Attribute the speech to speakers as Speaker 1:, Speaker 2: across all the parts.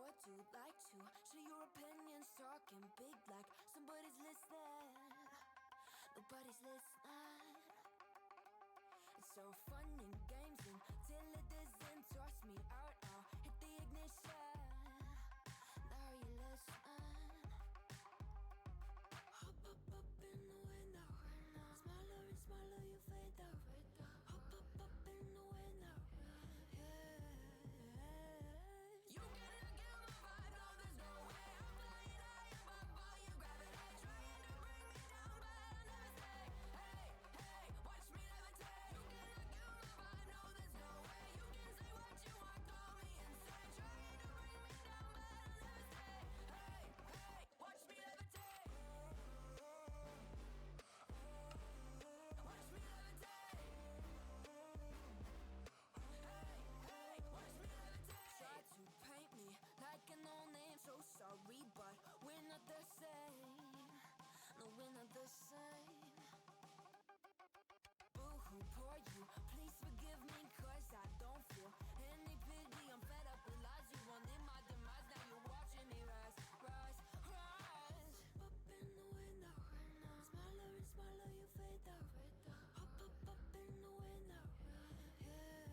Speaker 1: Or do like to share your opinions, talking big like somebody's listening. Nobody's listening. It's so fun and games until it doesn't. Toss me out, I'll hit the ignition. Now you listen. Hop up in the window. Smaller and smaller you fade out. Hop up in the window. Yeah. You cannot get my vibe, no there's no way. I'm flying high above all your gravity. Trying to bring me down, but I'll never stay. Hey, hey, watch me levitate. You cannot get my vibe, no there's no way. You can say what you want, call me insane. Trying to bring me down, but I'll never stay. Hey, hey, watch me levitate. Watch me levitate. Hey, watch me levitate. Try to paint me like a no-name, so sorry, but we're not the same. No, we're not the same. Boo-hoo, poor you, please forgive me, cause I don't feel any pity. I'm fed up with lies, you wanted my demise, now you're watching me rise, rise, rise. Up in the window, smaller and smaller you fade out. Up in the window, yeah.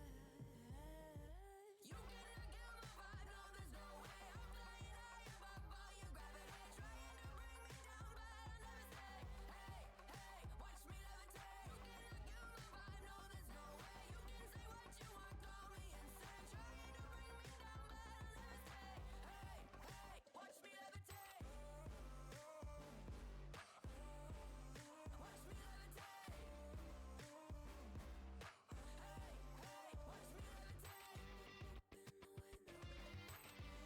Speaker 1: You cannot get my vibe, no there's no way. I'm flying high above all your gravity. Trying to bring me down, but I'll never stay. Hey, hey, watch me levitate. You cannot get my vibe, no there's no way. You can say what you want, call me insane. Trying to bring me down, but I'll never stay. Hey, hey, watch me levitate. Watch me levitate. Hey, hey, watch me levitate. In the window. In the window.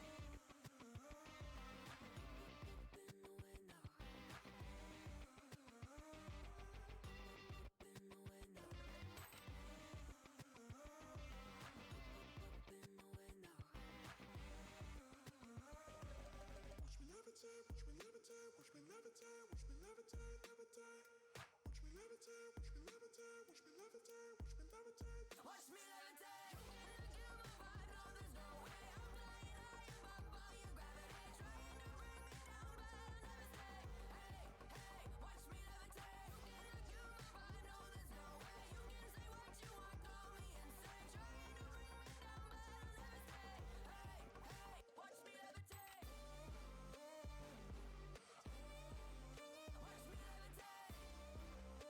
Speaker 1: In the window. In the window.
Speaker 2: Watch me levitate, watch me levitate, watch me levitate, watch me levitate, levitate. Watch me levitate, watch me levitate, watch me levitate, watch me levitate.
Speaker 1: Watch me levitate. You cannot kill my vibe, no there's no way. I'm flying high above all your gravity. Trying to bring me down, but I'll never stay. Hey, hey, watch me levitate. You cannot kill my vibe, no there's no way. You can say what you want, call me insane. Trying to bring me down, but I'll never stay. Hey, hey, watch me levitate.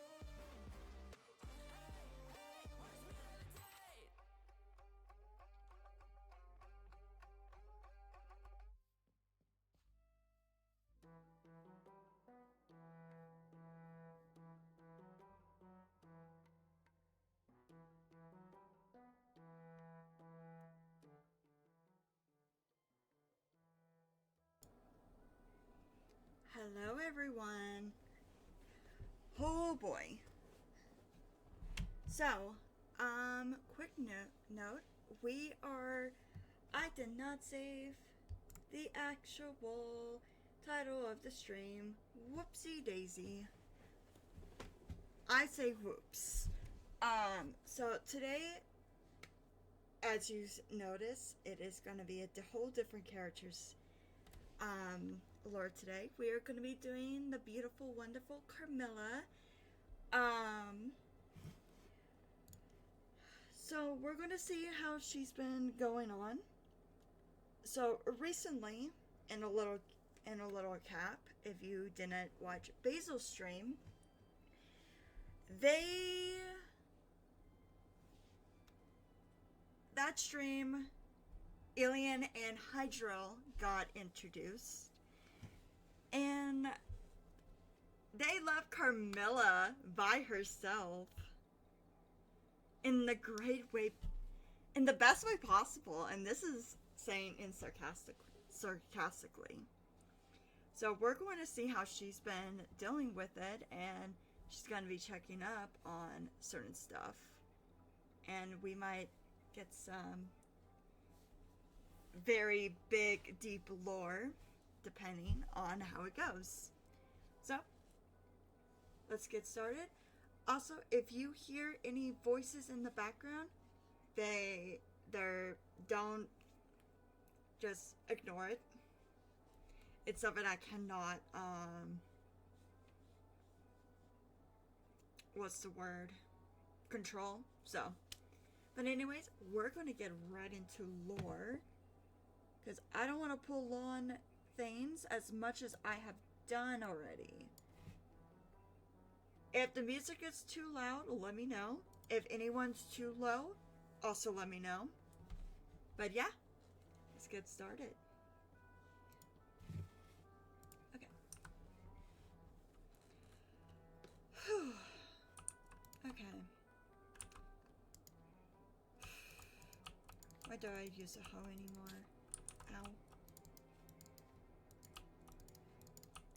Speaker 1: Watch me levitate. Hey, hey, watch me levitate.
Speaker 3: Hello everyone. Oh boy. So, quick note, I did not save the actual title of the stream. Whoopsie daisy. I say whoops. So today, as you notice, it is going to be a whole different characters lore today. We are going to be doing the beautiful, wonderful Carmilla. So we're going to see how she's been going on. So recently, in a little cap, if you didn't watch Basil's stream, that stream, Alien and Hydra got introduced. And they left Carmilla by herself in the best way possible. And this is saying in sarcastically. So we're going to see how she's been dealing with it, and she's going to be checking up on certain stuff. And we might get some very big, deep lore, depending on how it goes. So, let's get started. Also, if you hear any voices in the background, just ignore it. It's something I cannot, what's the word? Control. So, but anyways, we're going to get right into lore. Because I don't want to pull on things as much as I have done already. If the music is too loud, let me know. If anyone's too low, also let me know. But yeah, let's get started. Okay. Whew. Okay. Why do I use a hoe anymore? Ow.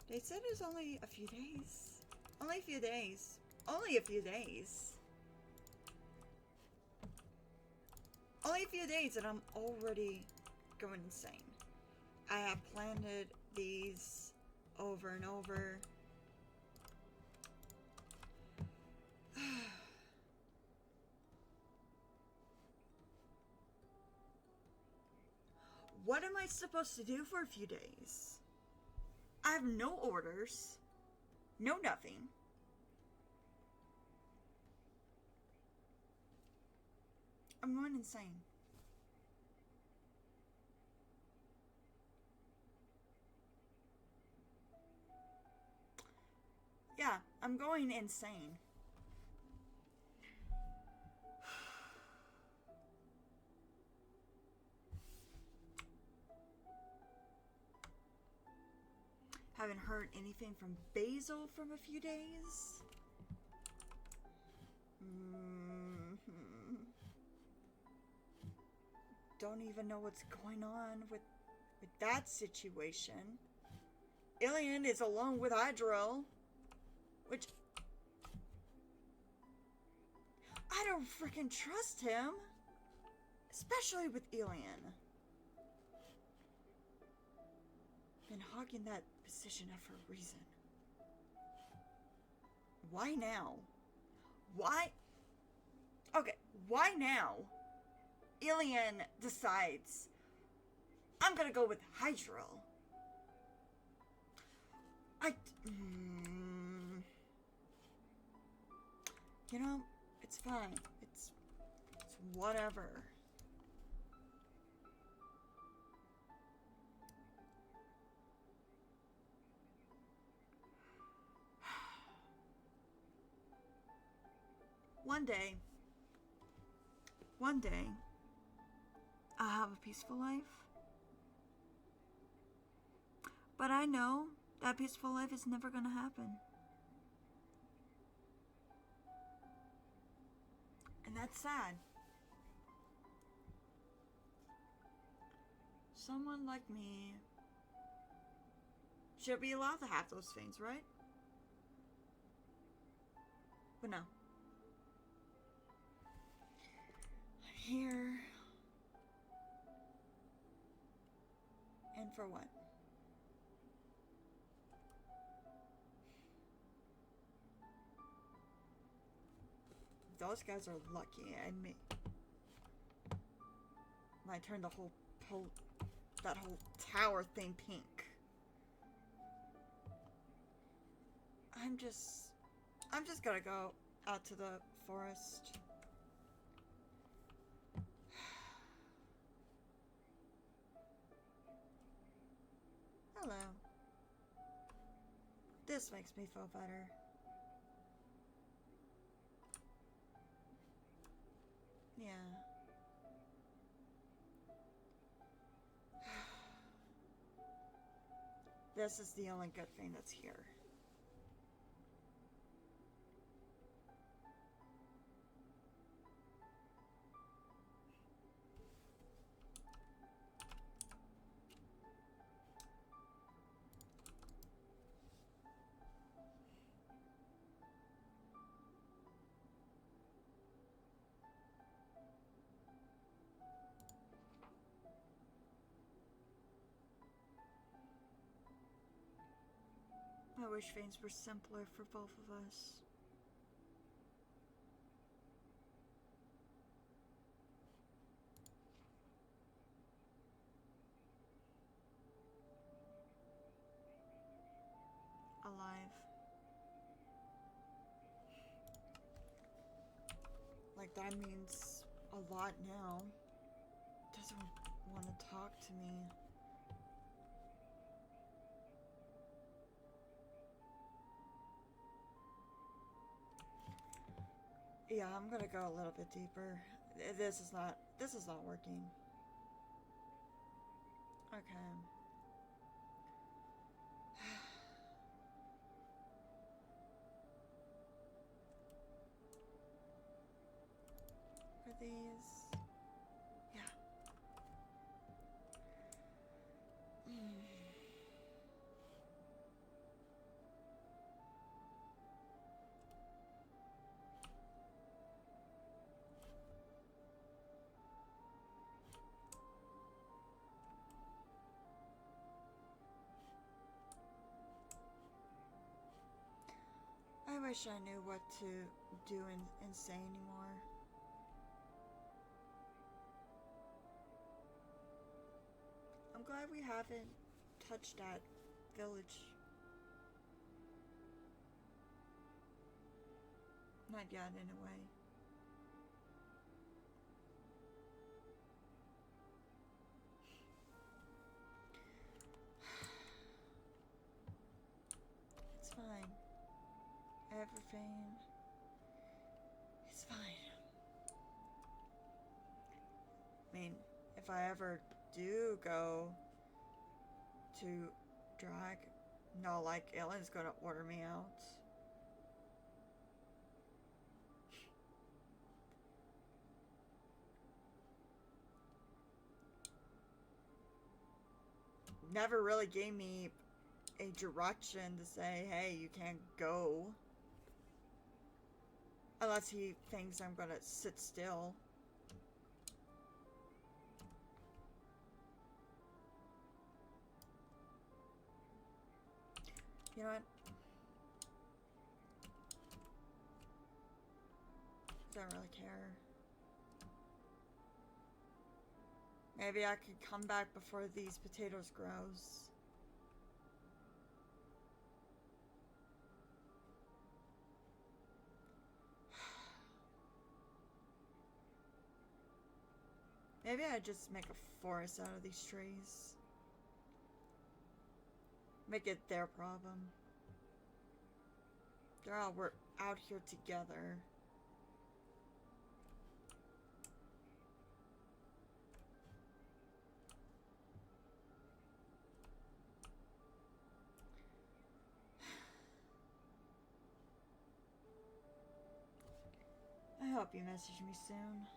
Speaker 3: They said it was only a few days. Only a few days. Only a few days. Only a few days and I'm already going insane. I have planted these over and over. What am I supposed to do for a few days? I have no orders. No nothing. I'm going insane. Yeah, I'm going insane. Haven't heard anything from Basil from a few days. Don't even know what's going on with that situation. Ilian is alone with Hydril, which I don't freaking trust him, especially with Ilian. Been hogging that position up for a reason. Why now? Why? Okay, why now? Ilian decides I'm gonna go with Hydril. You know, it's fine. It's whatever. One day, I'll have a peaceful life. But I know that peaceful life is never gonna happen. And that's sad. Someone like me should be allowed to have those things, right? But no. I'm here. And for what? Those guys are lucky, I admit. I turned that whole tower thing pink. I'm just gonna go out to the forest. Hello. This makes me feel better. Yeah. This is the only good thing that's here. I wish things were simpler for both of us. Like, that means a lot now. Doesn't want to talk to me. Yeah, I'm gonna go a little bit deeper. This is not working. Okay. Are these? Yeah. I wish I knew what to do and say anymore. I'm glad we haven't touched that village. Not yet, in a way. It's fine. Everything. It's fine. I mean, if I ever do go to drag, no, like, Ellen's gonna order me out. Never really gave me a direction to say, hey, you can't go. Unless he thinks I'm gonna sit still. You know what? Don't really care. Maybe I could come back before these potatoes grows. Maybe I just make a forest out of these trees. Make it their problem. They're all we're out here together. I hope you message me soon.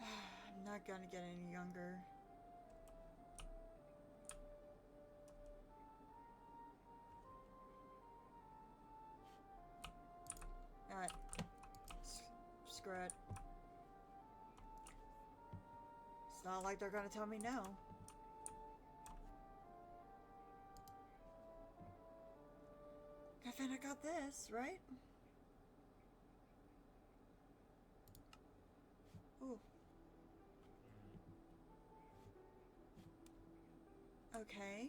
Speaker 3: I'm not gonna get any younger. Alright. Screw it. It's not like they're gonna tell me no. I think I got this, right? Ooh. Okay.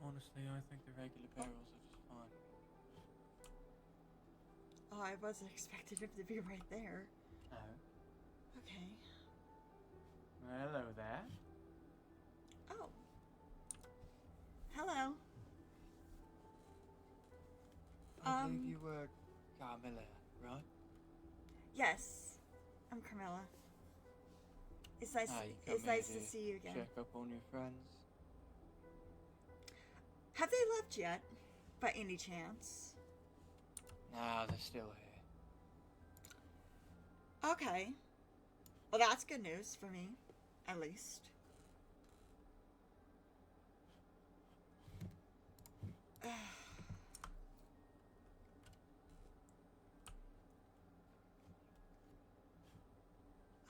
Speaker 4: Honestly, I think the regular barrels are just fine.
Speaker 3: Oh, I wasn't expecting him to be right there.
Speaker 4: Oh.
Speaker 3: Okay.
Speaker 4: Well, hello there.
Speaker 3: Oh. Hello.
Speaker 4: I believe you were Carmilla, right?
Speaker 3: Yes. I'm Carmilla. It's nice.
Speaker 4: You come
Speaker 3: It's
Speaker 4: here
Speaker 3: nice to see you again.
Speaker 4: Check up on your friends.
Speaker 3: Have they left yet, by any chance?
Speaker 4: Nah, they're still here.
Speaker 3: Okay. Well, that's good news for me, at least.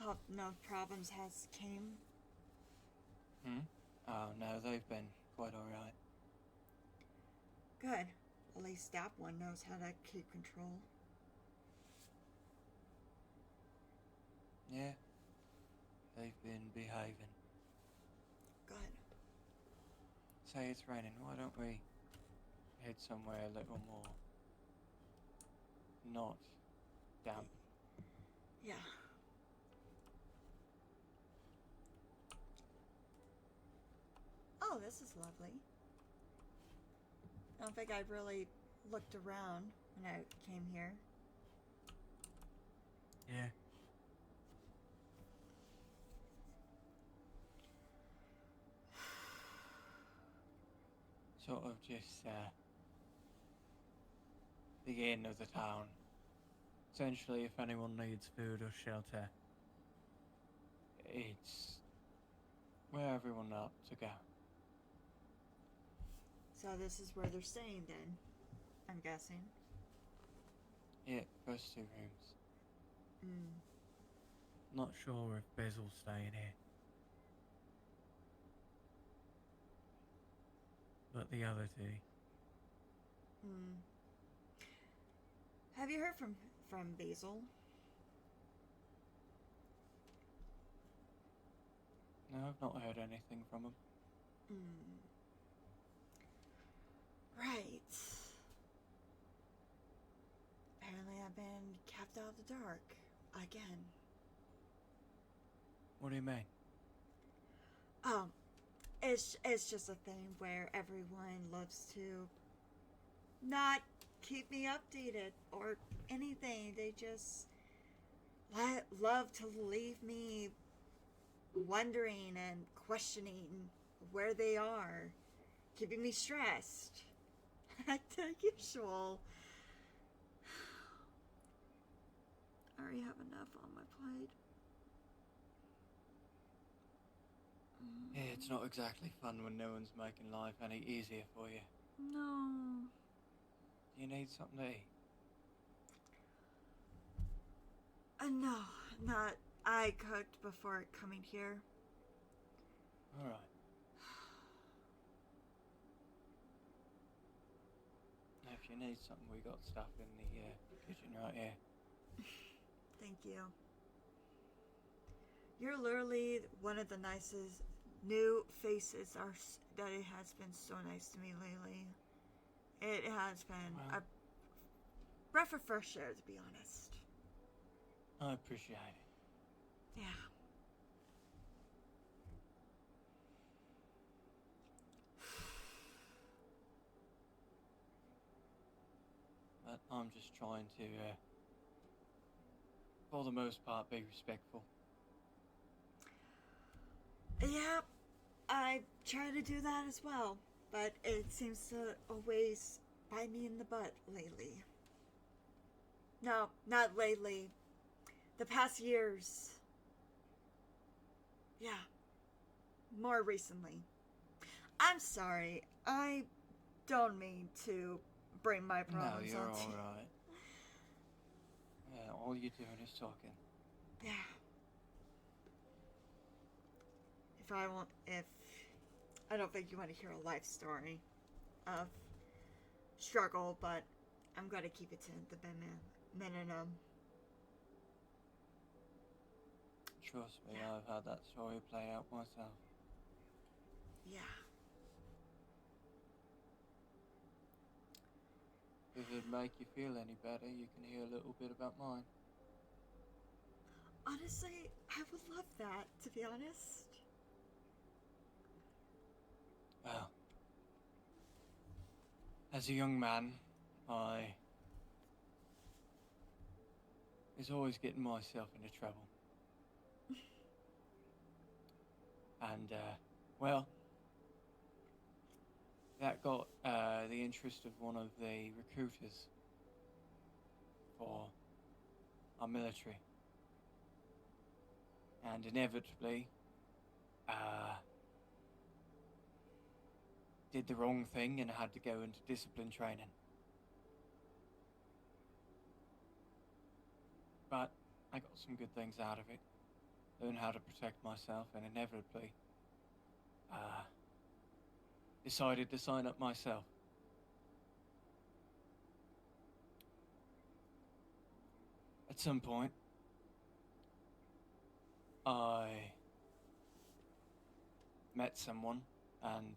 Speaker 3: Hope no problems has came.
Speaker 4: Oh, no, they've been quite alright.
Speaker 3: Good. At least that one knows how to keep control.
Speaker 4: Yeah. They've been behaving.
Speaker 3: Good.
Speaker 4: say it's raining, why don't we head somewhere a little more not damp?
Speaker 3: Yeah. Oh, this is lovely. I don't think I really looked around when I came here.
Speaker 4: Yeah. Sort of just the inn of the town. Essentially, if anyone needs food or shelter, it's where everyone ought to go.
Speaker 3: So this is where they're staying then, I'm guessing.
Speaker 4: Yeah, first 2 rooms.
Speaker 3: Mm.
Speaker 4: Not sure if Basil's staying here. But the other 2.
Speaker 3: Mm. Have you heard from Basil?
Speaker 4: No, I've not heard anything from him.
Speaker 3: Mm. Right. Apparently I've been kept out of the dark again.
Speaker 4: What do you mean?
Speaker 3: It's just a thing where everyone loves to not keep me updated or anything. They just love to leave me wondering and questioning where they are, keeping me stressed. Like the usual. I already have enough on my plate.
Speaker 4: Yeah, it's not exactly fun when no one's making life any easier for you.
Speaker 3: No.
Speaker 4: Do you need something to eat?
Speaker 3: No, not. I cooked before coming here.
Speaker 4: Alright. If you need something, we got stuff in the kitchen right here.
Speaker 3: Thank you. You're literally one of the nicest new faces that it has been so nice to me lately. It has been
Speaker 4: Well,
Speaker 3: a breath of fresh air, to be honest.
Speaker 4: I appreciate it.
Speaker 3: Yeah.
Speaker 4: But I'm just trying to, for the most part, be respectful.
Speaker 3: Yeah, I try to do that as well, but it seems to always bite me in the butt lately. No, not lately. The past years. Yeah. More recently. I'm sorry. I don't mean to bring my
Speaker 4: No,
Speaker 3: problems
Speaker 4: you're
Speaker 3: onto
Speaker 4: alright. Yeah, all you're doing is talking.
Speaker 3: Yeah. If I don't think you want to hear a life story of struggle, but I'm gonna keep it to the minimum.
Speaker 4: Trust me,
Speaker 3: Yeah.
Speaker 4: I've had that story play out myself.
Speaker 3: Yeah.
Speaker 4: If it'd make you feel any better, you can hear a little bit about mine.
Speaker 3: Honestly, I would love that, to be honest.
Speaker 4: Well, as a young man, I was always getting myself into trouble. And, well, that got the interest of one of the recruiters for our military. And inevitably, did the wrong thing and had to go into discipline training. But I got some good things out of it. Learned how to protect myself and inevitably decided to sign up myself. At some point, I met someone and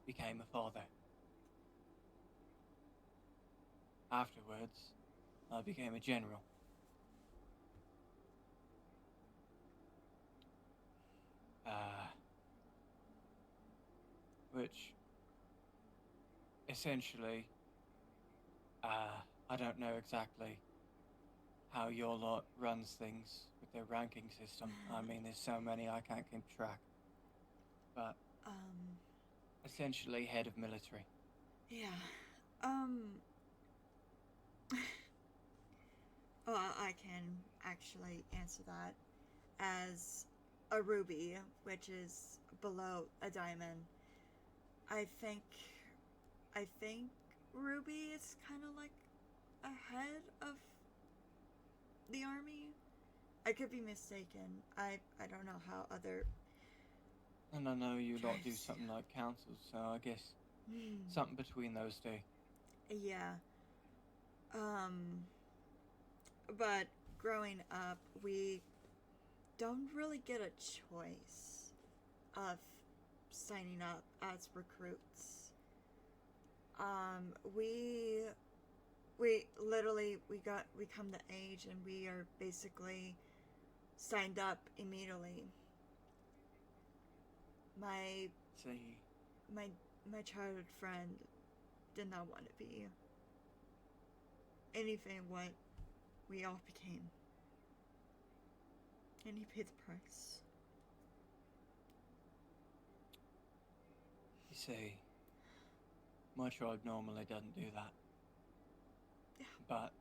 Speaker 4: became a father. Afterwards, I became a general. Which essentially, I don't know exactly how your lot runs things with their ranking system. I mean, there's so many I can't keep track. But essentially, head of military.
Speaker 3: Yeah. Well, I can actually answer that as a ruby, which is below a diamond. I think ruby is kind of like ahead of the army. I could be mistaken. I don't know how other.
Speaker 4: And I know you lot do
Speaker 3: Yes.
Speaker 4: something like councils, so I guess something between those two.
Speaker 3: Yeah. But growing up, we don't really get a choice of signing up as recruits. We literally we come to age and we are basically signed up immediately. My
Speaker 4: See,
Speaker 3: my childhood friend did not want to be anything what we all became. And he paid the price.
Speaker 4: you see, my tribe normally doesn't do that.
Speaker 3: Yeah.
Speaker 4: But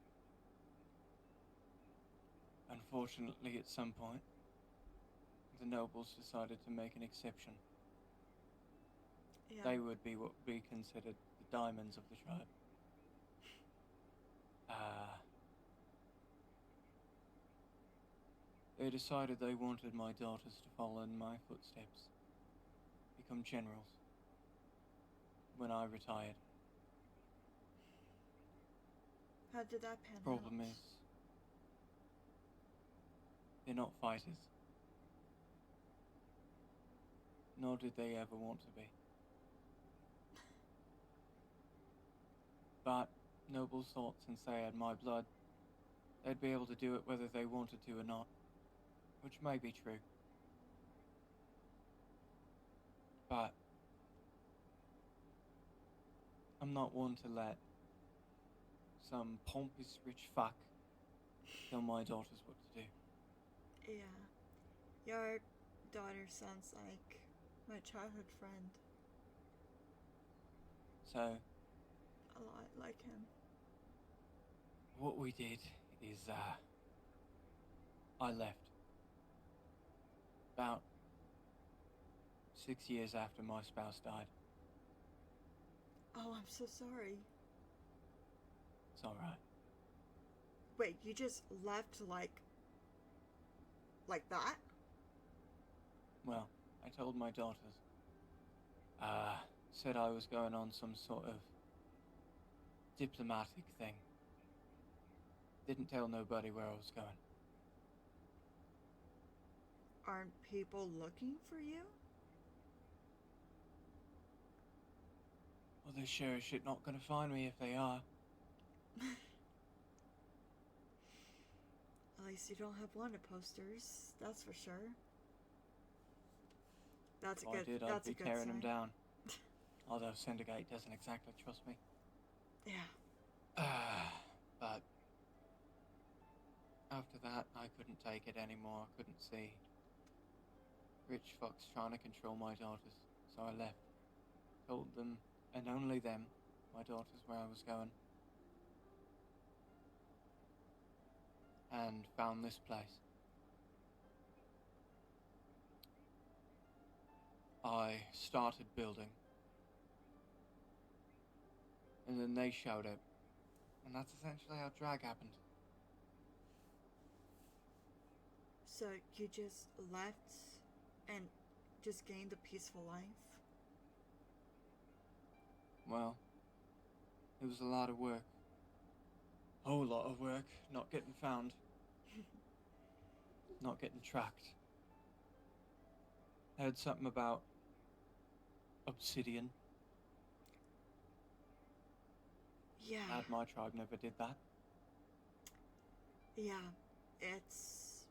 Speaker 4: unfortunately, at some point, the nobles decided to make an exception.
Speaker 3: Yeah.
Speaker 4: They would be what would be considered the diamonds of the tribe. They decided they wanted my daughters to follow in my footsteps, become generals, when I retired.
Speaker 3: How did that pan out?
Speaker 4: Problem is, they're not fighters. Nor did they ever want to be. But nobles thought since they had my blood, they'd be able to do it whether they wanted to or not, which may be true. But I'm not one to let some pompous rich fuck tell my daughters what to do.
Speaker 3: Yeah. Your daughter sounds like my childhood friend.
Speaker 4: So,
Speaker 3: A lot like him.
Speaker 4: what we did is, I left. About 6 years after my spouse died.
Speaker 3: Oh, I'm so sorry.
Speaker 4: It's alright.
Speaker 3: Wait, you just left like that?
Speaker 4: Well, I told my daughters. Said I was going on some sort of diplomatic thing. Didn't tell nobody where I was going.
Speaker 3: Aren't people looking for you?
Speaker 4: Well, they're sure as shit not gonna find me if they are.
Speaker 3: At least you don't have wanted posters, that's for sure. That's
Speaker 4: If
Speaker 3: a good.
Speaker 4: I did, I'd
Speaker 3: That's
Speaker 4: be
Speaker 3: a good
Speaker 4: tearing
Speaker 3: sign.
Speaker 4: them down. Although Syndicate doesn't exactly trust me.
Speaker 3: Yeah.
Speaker 4: But after that, I couldn't take it anymore. I couldn't see rich fucks trying to control my daughters, so I left. Told them, and only them, my daughters, where I was going. And found this place. I started building. And then they showed up. And that's essentially how drag happened.
Speaker 3: So you just left and just gained a peaceful life?
Speaker 4: Well, it was a lot of work. Whole lot of work, not getting found. Not getting tracked. I heard something about obsidian
Speaker 3: Yeah.
Speaker 4: Glad my tribe never did that.
Speaker 3: Yeah. It's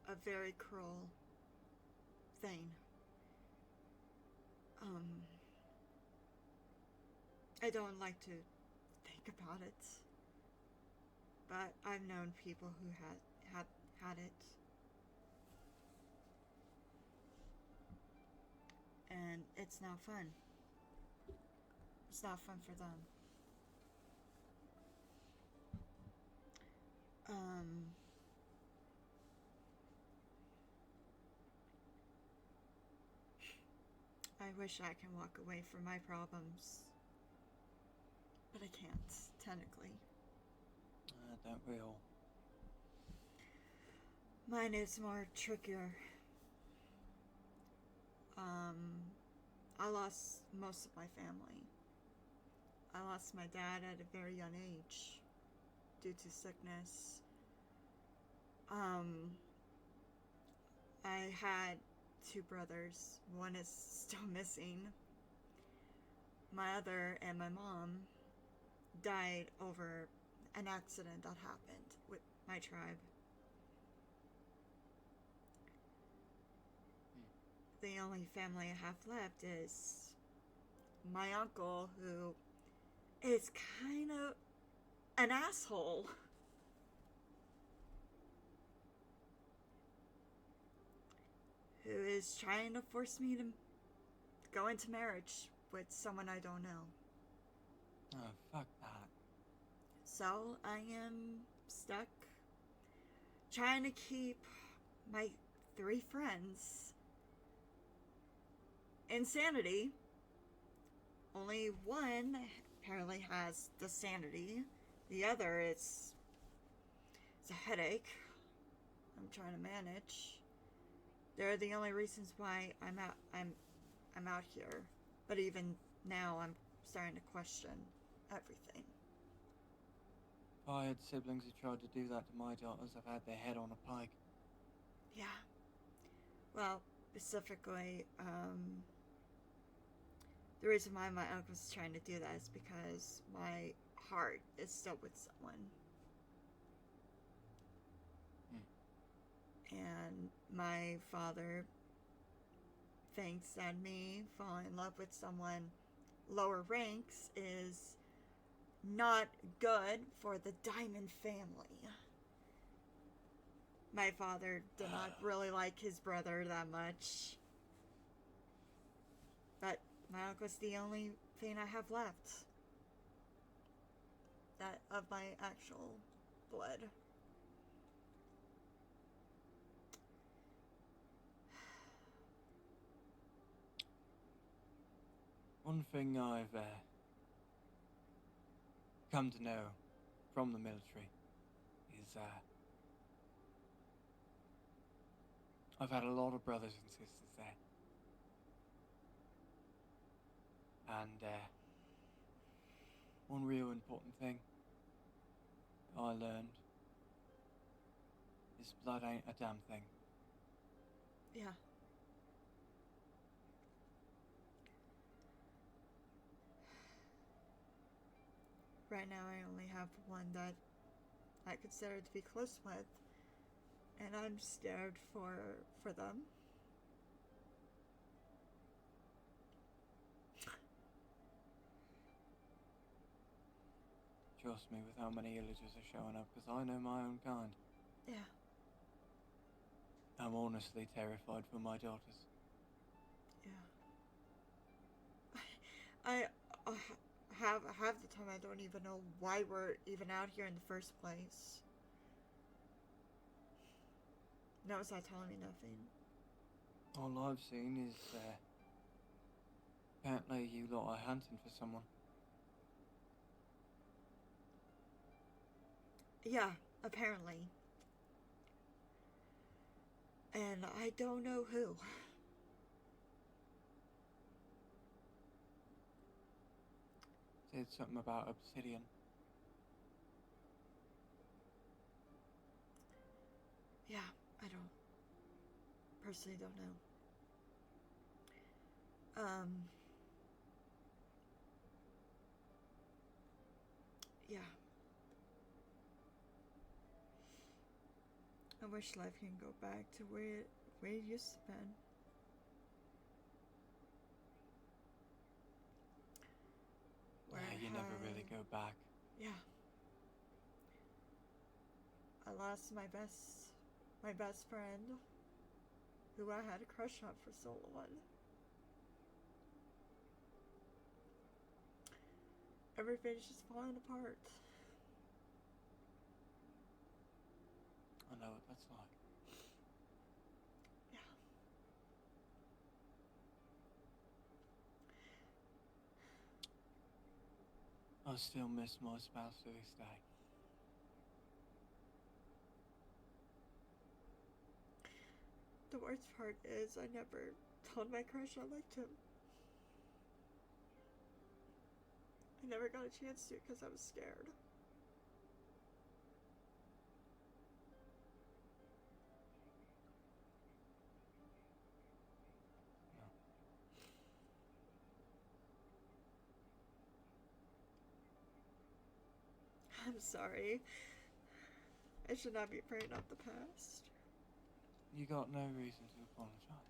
Speaker 3: a very cruel thing. I don't like to think about it, but I've known people who had it, and it's not fun. It's not fun for them. I wish I can walk away from my problems, but I can't, technically.
Speaker 4: Don't we all?
Speaker 3: Mine is more trickier. I lost most of my family. I lost my dad at a very young age due to sickness. I had 2 brothers. One is still missing. My other and my mom died over an accident that happened with my tribe. The only family I have left is my uncle, who is kind of an asshole. Who is trying to force me to go into marriage with someone I don't know.
Speaker 4: Oh, fuck that.
Speaker 3: So I am stuck trying to keep my 3 friends in sanity. Only one apparently has the sanity. The other it's a headache I'm trying to manage. They're the only reasons why I'm out here. But even now I'm starting to question everything.
Speaker 4: If I had siblings who tried to do that to my daughters, I've had their head on a pike.
Speaker 3: Yeah. Well, specifically, the reason why my uncle's trying to do that is because my heart is still with someone. And my father thinks that me falling in love with someone lower ranks is not good for the Diamond family. My father did not really like his brother that much. But my uncle's the only thing I have left. That of my actual blood.
Speaker 4: One thing I've come to know from the military is I've had a lot of brothers and sisters there. And one real important thing I learned is blood ain't a damn thing.
Speaker 3: Yeah. Right now I only have one that I consider to be close with, and I'm scared for them.
Speaker 4: Trust me with how many illagers are showing up, because I know my own kind.
Speaker 3: Yeah.
Speaker 4: I'm honestly terrified for my daughters.
Speaker 3: Yeah. I have the time I don't even know why we're even out here in the first place. No, it's not telling me nothing.
Speaker 4: All I've seen is apparently you lot are hunting for someone.
Speaker 3: Yeah, apparently. And I don't know who.
Speaker 4: Said something about obsidian.
Speaker 3: Yeah, I personally don't know. Yeah. I wish life can go back to where it used to be.
Speaker 4: Yeah, you never really go back.
Speaker 3: Yeah. I lost my best friend, who I had a crush on for so long. Everything's just falling apart.
Speaker 4: I know what that's like.
Speaker 3: Yeah.
Speaker 4: I still miss my spouse to this day.
Speaker 3: The worst part is I never told my crush I liked him. I never got a chance to because I was scared.
Speaker 4: No.
Speaker 3: I'm sorry. I should not be bringing up the past.
Speaker 4: You got no reason to apologize.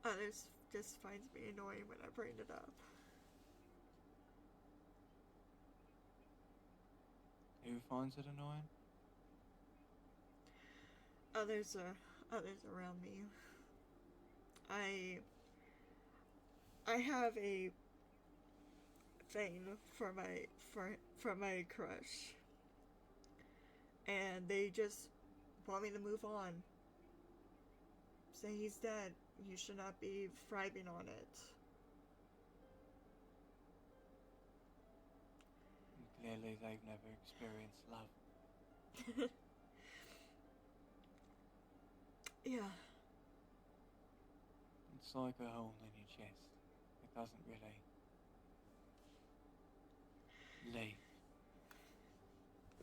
Speaker 3: Others just finds me annoying when I bring it up.
Speaker 4: Who finds it annoying?
Speaker 3: Others around me. I have a thing for my crush, and they just want me to move on. Say he's dead. You should not be thriving on it.
Speaker 4: And clearly they've never experienced love.
Speaker 3: Yeah.
Speaker 4: It's like a hole in your chest. It doesn't really leave.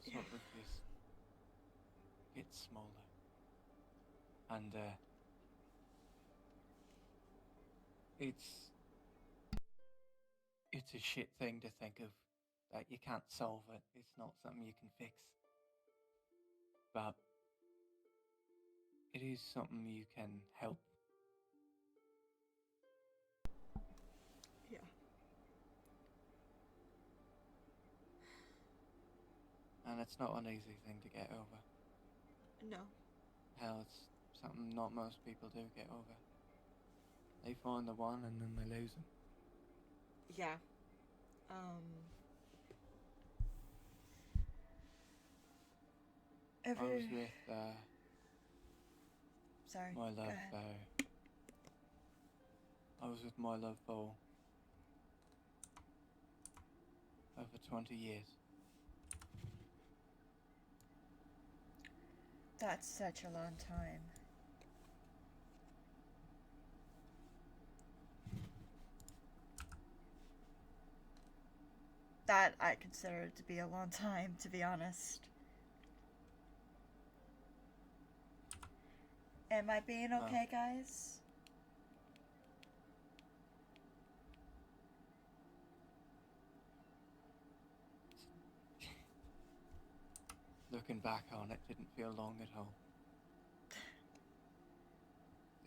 Speaker 4: Sort of just gets smaller. And it's a shit thing to think of, that you can't solve it. It's not something you can fix. But it is something you can help.
Speaker 3: Yeah.
Speaker 4: And it's not an easy thing to get over.
Speaker 3: No.
Speaker 4: Hell, it's something not most people do get over. They find the one and then they lose them.
Speaker 3: Yeah.
Speaker 4: I was with
Speaker 3: Sorry.
Speaker 4: my
Speaker 3: Go
Speaker 4: love
Speaker 3: ahead.
Speaker 4: I was with my love for over 20 years.
Speaker 3: That's such a long time. That I consider it to be a long time, to be honest. Am I being okay, guys?
Speaker 4: Looking back on it didn't feel long at all.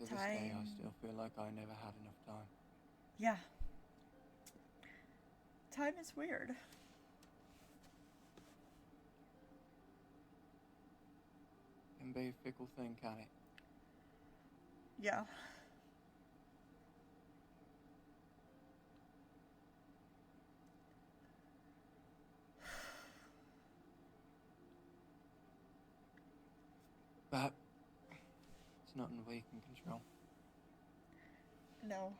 Speaker 4: To this day, I
Speaker 3: Time.
Speaker 4: still feel like I never had enough time.
Speaker 3: Yeah. Time is weird.
Speaker 4: Can be a fickle thing, can it?
Speaker 3: Yeah.
Speaker 4: But it's nothing we can control.
Speaker 3: No.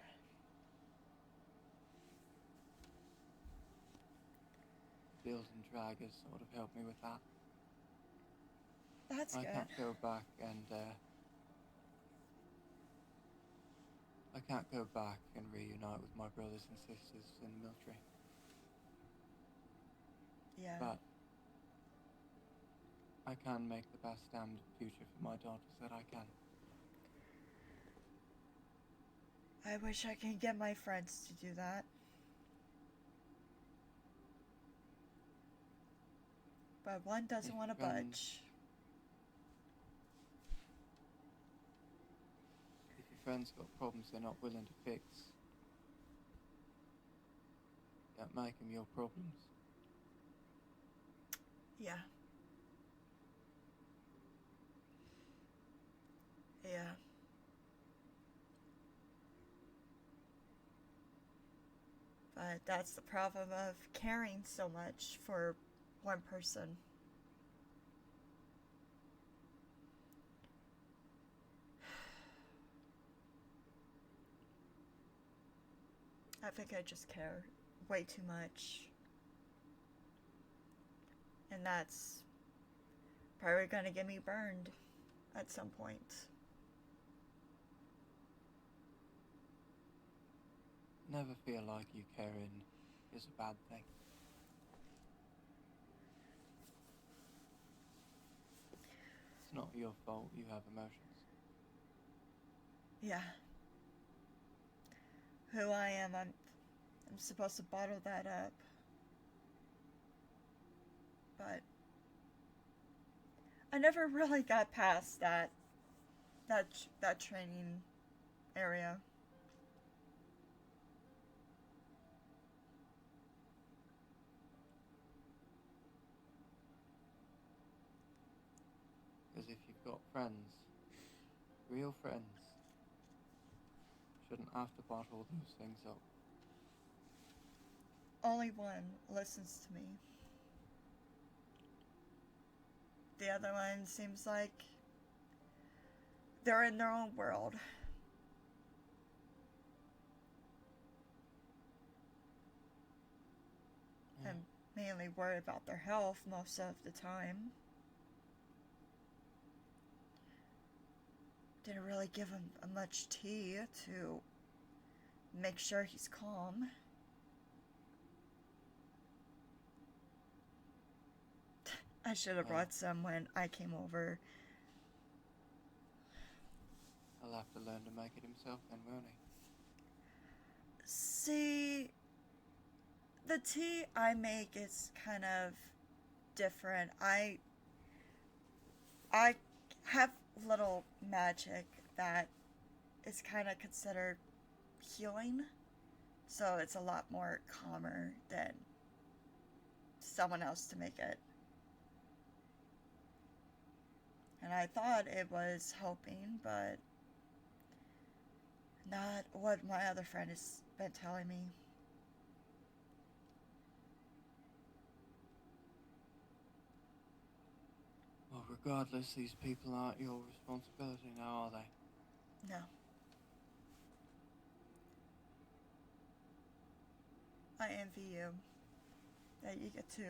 Speaker 4: Build and drag has sort of helped me with that.
Speaker 3: That's good.
Speaker 4: I can't go back and reunite with my brothers and sisters in the military.
Speaker 3: Yeah.
Speaker 4: But I can make the best damned future for my daughters that I can.
Speaker 3: I wish I could get my friends to do that. but one doesn't
Speaker 4: If
Speaker 3: want to
Speaker 4: friends-
Speaker 3: budge.
Speaker 4: If your friend's got problems they're not willing to fix, don't make them your problems.
Speaker 3: Yeah. Yeah. But that's the problem of caring so much for one person. I think I just care way too much. And that's probably gonna get me burned at some point.
Speaker 4: Never feel like you caring is a bad thing. It's not your fault you have emotions.
Speaker 3: Yeah. Who I am, I'm supposed to bottle that up. But I never really got past that training area.
Speaker 4: Because if you've got friends, real friends, shouldn't have to bottle those things up.
Speaker 3: Only one listens to me. The other one seems like they're in their own world.
Speaker 4: Yeah.
Speaker 3: And mainly worried about their health most of the time. Didn't really give him much tea to make sure he's calm. I should have brought some when I came over.
Speaker 4: He'll have to learn to make it himself then, won't he?
Speaker 3: See, the tea I make is kind of different. I have little magic that is kind of considered healing, so it's a lot more calmer than someone else to make it. And I thought it was helping, but not what my other friend has been telling me.
Speaker 4: Well, regardless, these people aren't your responsibility now, are they?
Speaker 3: No. I envy you that you get to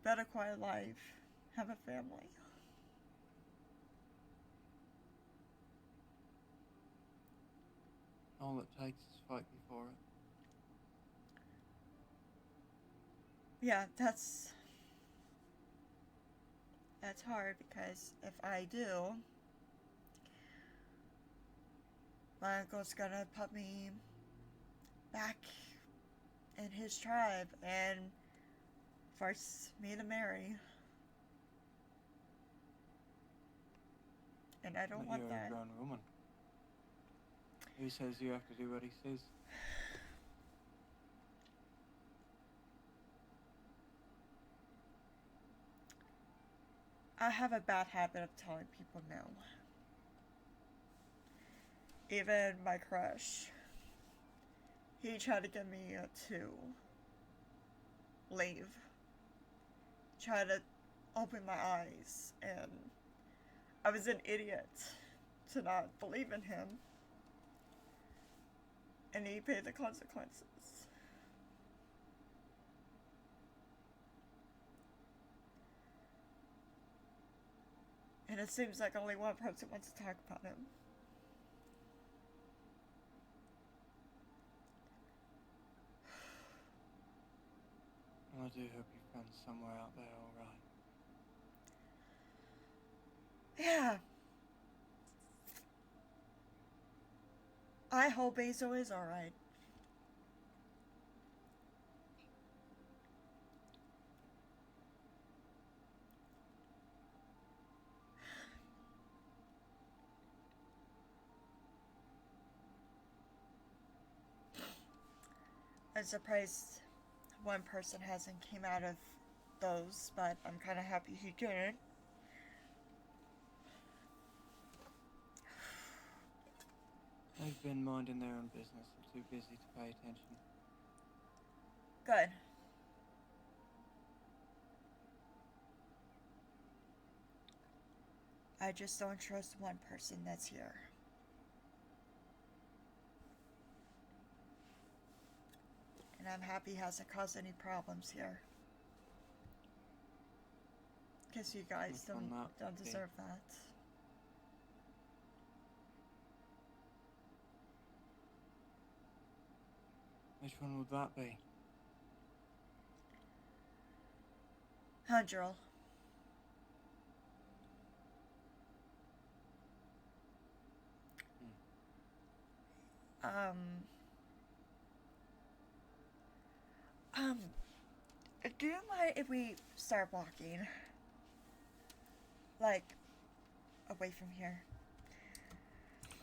Speaker 3: build a quiet life, have a family.
Speaker 4: All it takes is fighting for it.
Speaker 3: Yeah, that's hard because if I do, my uncle's gonna put me back in his tribe and force me to marry. And I don't
Speaker 4: But
Speaker 3: want
Speaker 4: you're
Speaker 3: that.
Speaker 4: a grown woman. Who says you have to do what he says?
Speaker 3: I have a bad habit of telling people no. Even my crush. He tried to get me to leave. Tried to open my eyes, and I was an idiot to not believe in him. And he paid the consequences. And it seems like only one person wants to talk about him.
Speaker 4: I do hope your friend's somewhere out there alright.
Speaker 3: Yeah. I hope Basil is alright. I'm surprised one person hasn't came out of those, but I'm kind of happy he didn't.
Speaker 4: They've been minding their own business and too busy to pay attention.
Speaker 3: Good. I just don't trust one person that's here. And I'm happy he hasn't caused any problems here. Because you guys don't deserve that.
Speaker 4: Which one would that be?
Speaker 3: Hundrel. Do you mind if we start walking? Like, away from here?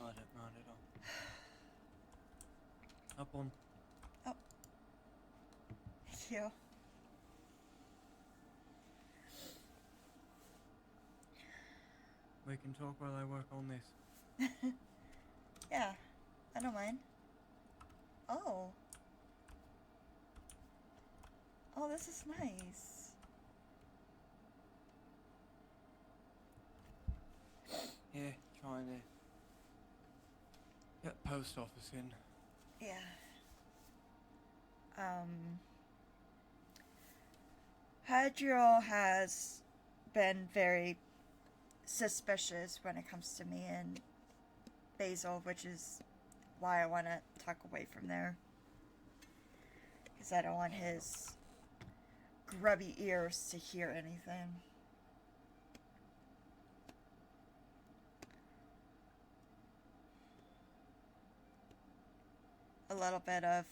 Speaker 4: I don't mind at all. Up on.
Speaker 3: Oh. Thank you.
Speaker 4: We can talk while I work on this.
Speaker 3: Yeah, I don't mind. Oh. Oh, this is nice.
Speaker 4: Yeah, trying to get the post office in.
Speaker 3: Yeah. Hadriel has been very suspicious when it comes to me and Basil, which is why I want to tuck away from there. Because I don't want his grubby ears to hear anything. A little bit of,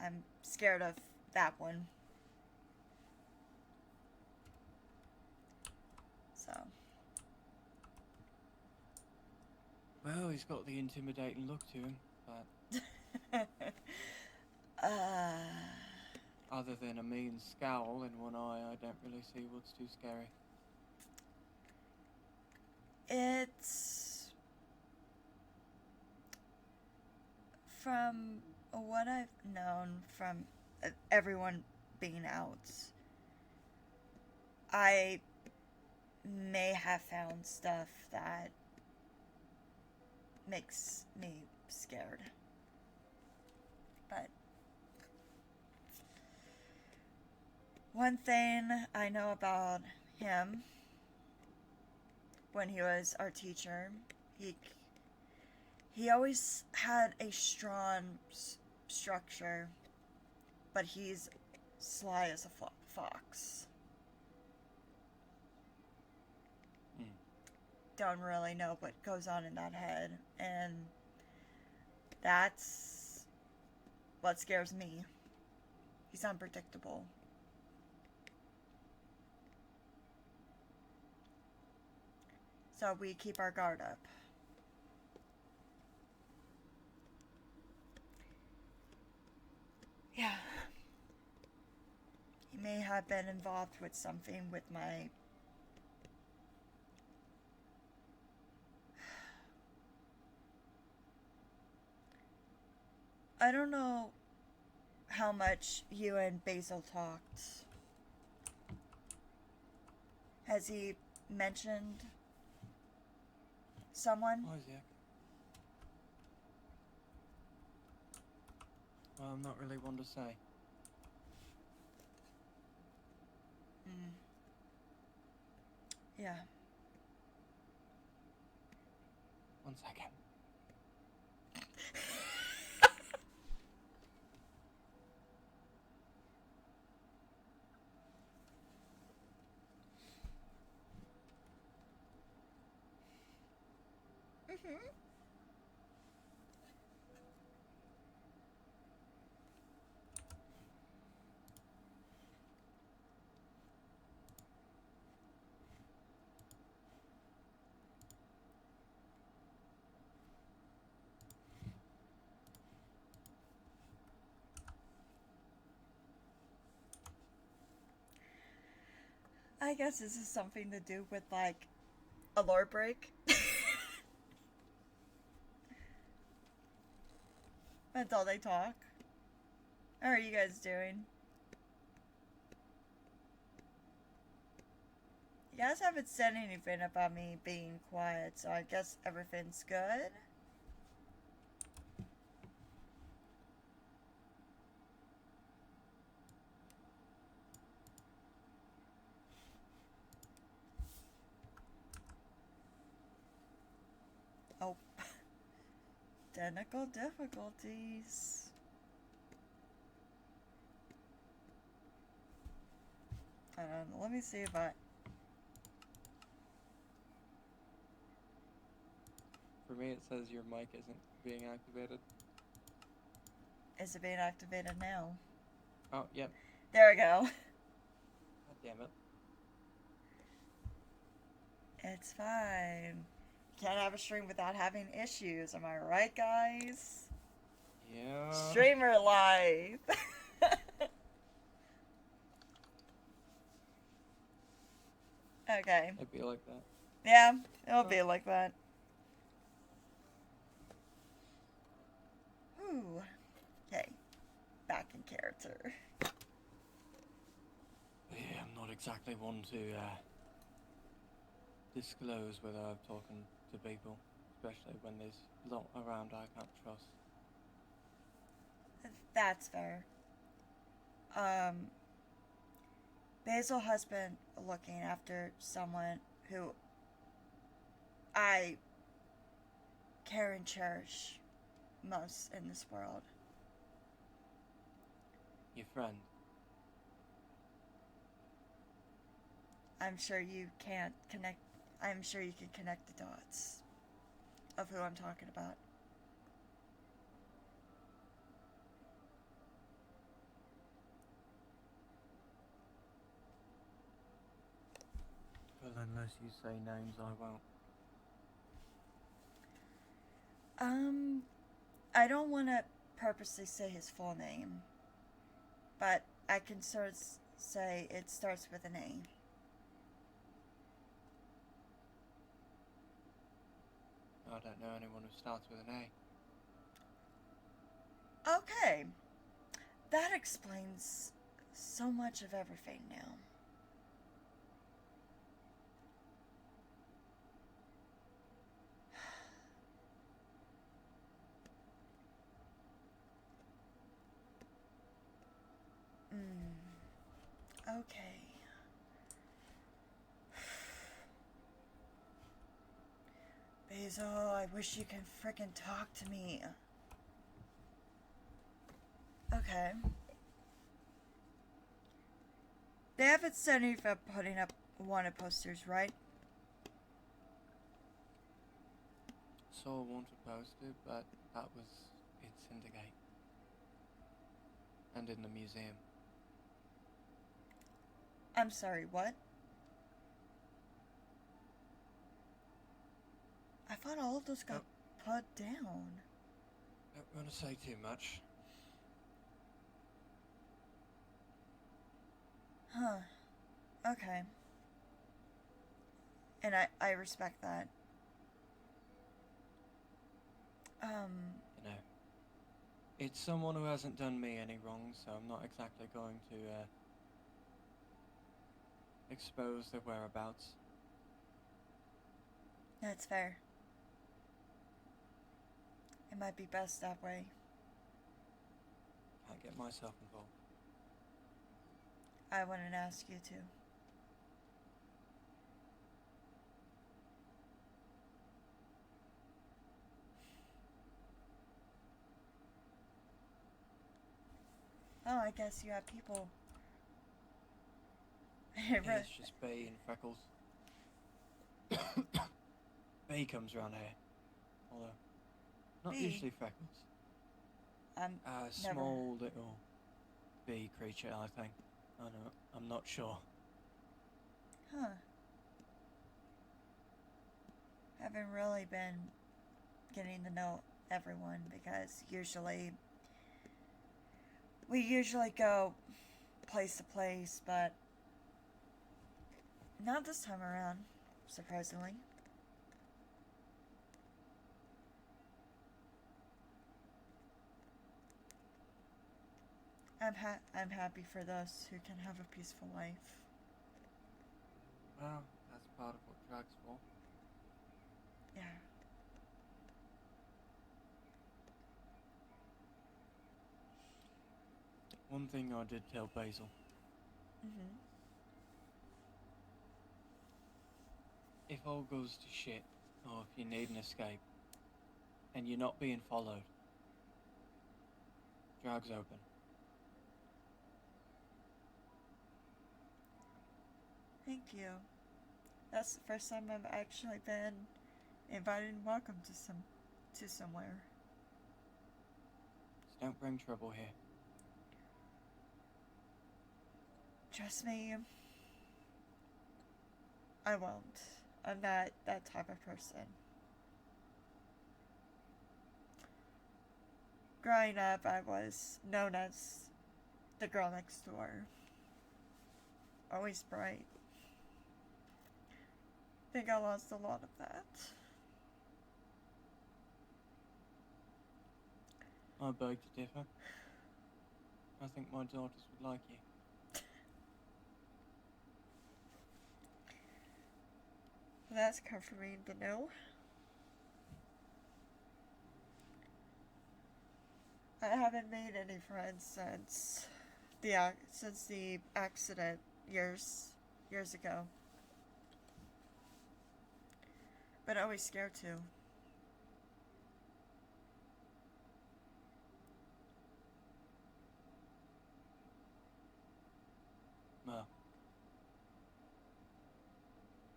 Speaker 3: I'm scared of that one. So.
Speaker 4: Well, he's got the intimidating look to him, but other than a mean scowl in one eye, I don't really see what's too scary.
Speaker 3: It's from what I've known from everyone being out, I may have found stuff that makes me scared. But one thing I know about him, when he was our teacher, he always had a strong structure, but he's sly as a fox. Don't really know what goes on in that head, and that's what scares me. He's unpredictable. So we keep our guard up. Yeah. He may have been involved with something with my... I don't know how much you and Basil talked. Has he mentioned someone?
Speaker 4: Isaac. Well, I'm not really one to say.
Speaker 3: Yeah.
Speaker 4: 1 second.
Speaker 3: I guess this is something to do with, like, a lore break. That's all they talk. How are you guys doing? You guys haven't said anything about me being quiet, so I guess everything's good. Oh. Technical difficulties. Let me see if I...
Speaker 4: For me, it says your mic isn't being activated.
Speaker 3: Is it being activated now?
Speaker 4: Oh, yep.
Speaker 3: There we go.
Speaker 4: God damn it.
Speaker 3: It's fine. Can't have a stream without having issues. Am I right, guys?
Speaker 4: Yeah.
Speaker 3: Streamer life. Okay.
Speaker 4: It'd be like that.
Speaker 3: Yeah, it'll be like that. Ooh. Okay. Back in character.
Speaker 4: Yeah, I'm not exactly one to disclose whether I'm talking to people, especially when there's a lot around I can't trust.
Speaker 3: That's fair. Basil has been looking after someone who I care and cherish most in this world.
Speaker 4: Your friend.
Speaker 3: I'm sure you can't connect. I'm sure you can connect the dots of who I'm talking about.
Speaker 4: Well, unless you say names, I won't.
Speaker 3: I don't want to purposely say his full name, but I can sort of say it starts with an A.
Speaker 4: I don't know anyone who starts with an A.
Speaker 3: Okay. That explains so much of everything now. Okay. Basil, I wish you can frickin' talk to me. Okay. They haven't said anything about putting up wanted posters, right?
Speaker 4: Saw a wanted poster, but that was in Syndicate. And in the museum.
Speaker 3: I'm sorry, what? I thought all of those got put down.
Speaker 4: Don't want to say too much.
Speaker 3: Huh. Okay. And I respect that.
Speaker 4: You know, it's someone who hasn't done me any wrong, so I'm not exactly going to expose their whereabouts.
Speaker 3: That's fair. It might be best that way.
Speaker 4: Can't get myself involved.
Speaker 3: I wouldn't ask you to. Oh, I guess you have people.
Speaker 4: Yeah, it's just Bay and Freckles. Bay comes around here. Although, not
Speaker 3: Bee?
Speaker 4: usually Freckles. A small little bee creature, I think. I don't know. I'm not sure.
Speaker 3: Huh. Haven't really been getting to know everyone because we usually go place to place, but Not this time around, surprisingly. I'm happy for those who can have a peaceful life.
Speaker 4: Well, that's part of what drugs for.
Speaker 3: Yeah.
Speaker 4: One thing I did tell Basil.
Speaker 3: Mm-hmm.
Speaker 4: If all goes to shit, or if you need an escape, and you're not being followed, drag's open.
Speaker 3: Thank you. That's the first time I've actually been invited and welcome to somewhere.
Speaker 4: Just don't bring trouble here.
Speaker 3: Trust me, I won't. I'm not that type of person. Growing up, I was known as the girl next door. Always bright. Think I lost a lot of that.
Speaker 4: I beg to differ. I think my daughters would like you.
Speaker 3: That's comforting to know. I haven't made any friends since the accident years ago. But always scared to.
Speaker 4: Well,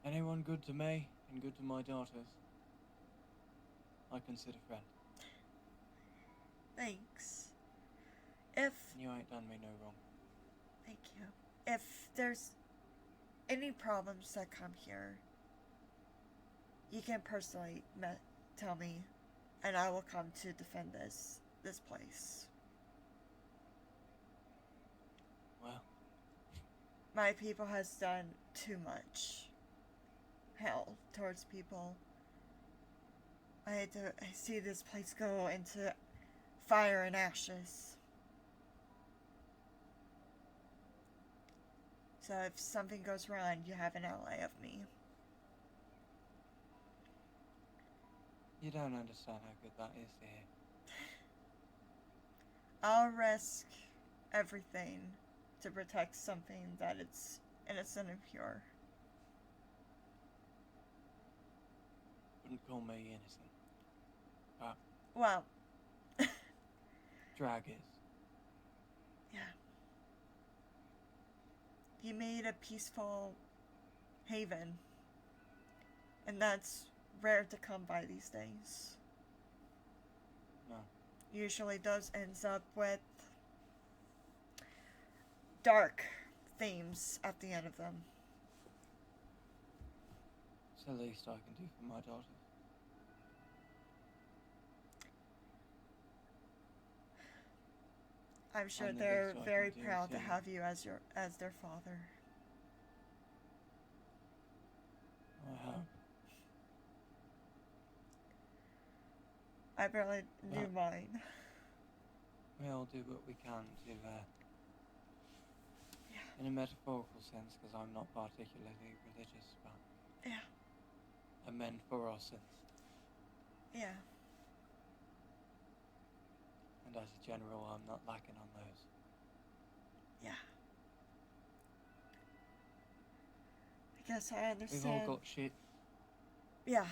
Speaker 4: anyone good to me and good to my daughters, I consider friend.
Speaker 3: Thanks. If
Speaker 4: You ain't done me no wrong.
Speaker 3: Thank you. If there's any problems that come here, you can personally tell me, and I will come to defend this place.
Speaker 4: Well,
Speaker 3: My people has done too much hell towards people. I see this place go into fire and ashes. So if something goes wrong, you have an ally of me.
Speaker 4: you don't understand how good that is to hear.
Speaker 3: I'll risk everything to protect something that it's innocent and pure.
Speaker 4: Wouldn't call me innocent. But
Speaker 3: Well,
Speaker 4: drag is.
Speaker 3: yeah. He made a peaceful haven. And that's rare to come by these days.
Speaker 4: No.
Speaker 3: Usually does ends up with dark themes at the end of them.
Speaker 4: It's the least I can do for my daughters.
Speaker 3: I'm sure
Speaker 4: And the
Speaker 3: they're
Speaker 4: least I
Speaker 3: very
Speaker 4: can do
Speaker 3: proud to
Speaker 4: too.
Speaker 3: have you as their father.
Speaker 4: I hope.
Speaker 3: I barely knew
Speaker 4: Well-
Speaker 3: mine.
Speaker 4: We all do what we can to, in a metaphorical sense, because I'm not particularly religious, but
Speaker 3: Yeah.
Speaker 4: amend for our sins.
Speaker 3: Yeah.
Speaker 4: And as a general, I'm not lacking on those.
Speaker 3: Yeah. I guess I
Speaker 4: We've
Speaker 3: understand.
Speaker 4: all got shit.
Speaker 3: Yeah.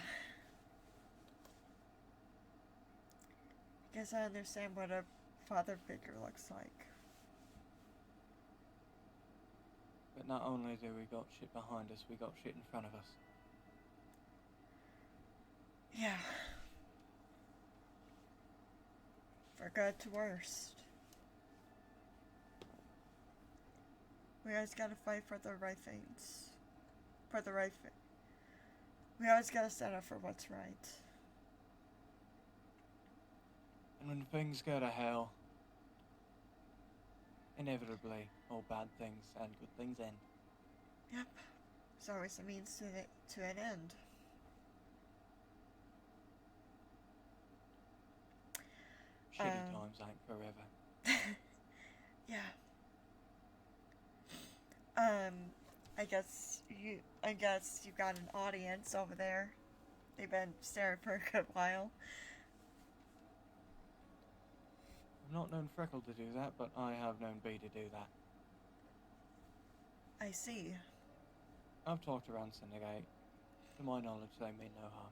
Speaker 3: I guess I understand what a father figure looks like.
Speaker 4: But not only do we got shit behind us, we got shit in front of us.
Speaker 3: Yeah. For good to worst. We always gotta fight for the right things. For the right thing. We always gotta stand up for what's right.
Speaker 4: And when things go to hell, inevitably, all bad things and good things end.
Speaker 3: Yep. It's always a means to an end.
Speaker 4: Shitty times ain't forever.
Speaker 3: Yeah. I guess you got an audience over there. They've been staring for a good while.
Speaker 4: I've not known Freckle to do that, but I have known B to do that.
Speaker 3: I see.
Speaker 4: I've talked around Syndicate. To my knowledge, they mean no harm.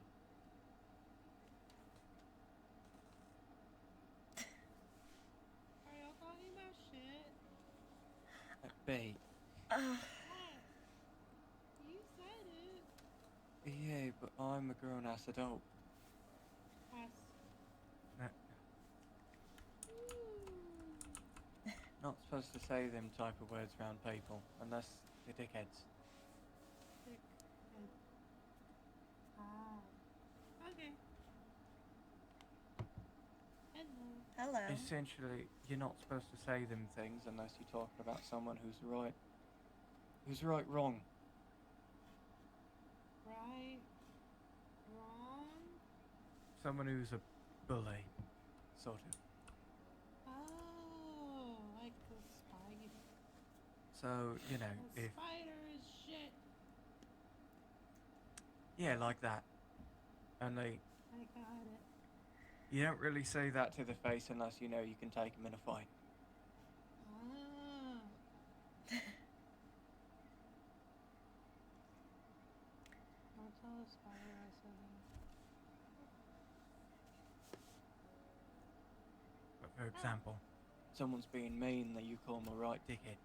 Speaker 5: Are y'all talking about shit?
Speaker 4: B.
Speaker 5: What? You said it.
Speaker 4: Yeah, but I'm a grown-ass adult.
Speaker 5: Us.
Speaker 4: Not supposed to say them type of words around people, unless they're dickheads.
Speaker 5: Thick head. Ah. Okay. Hello.
Speaker 3: Hello.
Speaker 4: Essentially, you're not supposed to say them things unless you're talking about someone who's right. Who's right, wrong.
Speaker 5: Right. Wrong.
Speaker 4: Someone who's a bully, sort of.
Speaker 5: Oh, like the spider.
Speaker 4: So, you know,
Speaker 5: The
Speaker 4: if...
Speaker 5: spider is shit.
Speaker 4: Yeah, like that. Only,
Speaker 5: I got it.
Speaker 4: you don't really say that to the face unless you know you can take them in a fight.
Speaker 5: Ah. Don't tell the spider I said that.
Speaker 4: But for example, someone's being mean that you call them a right dickhead.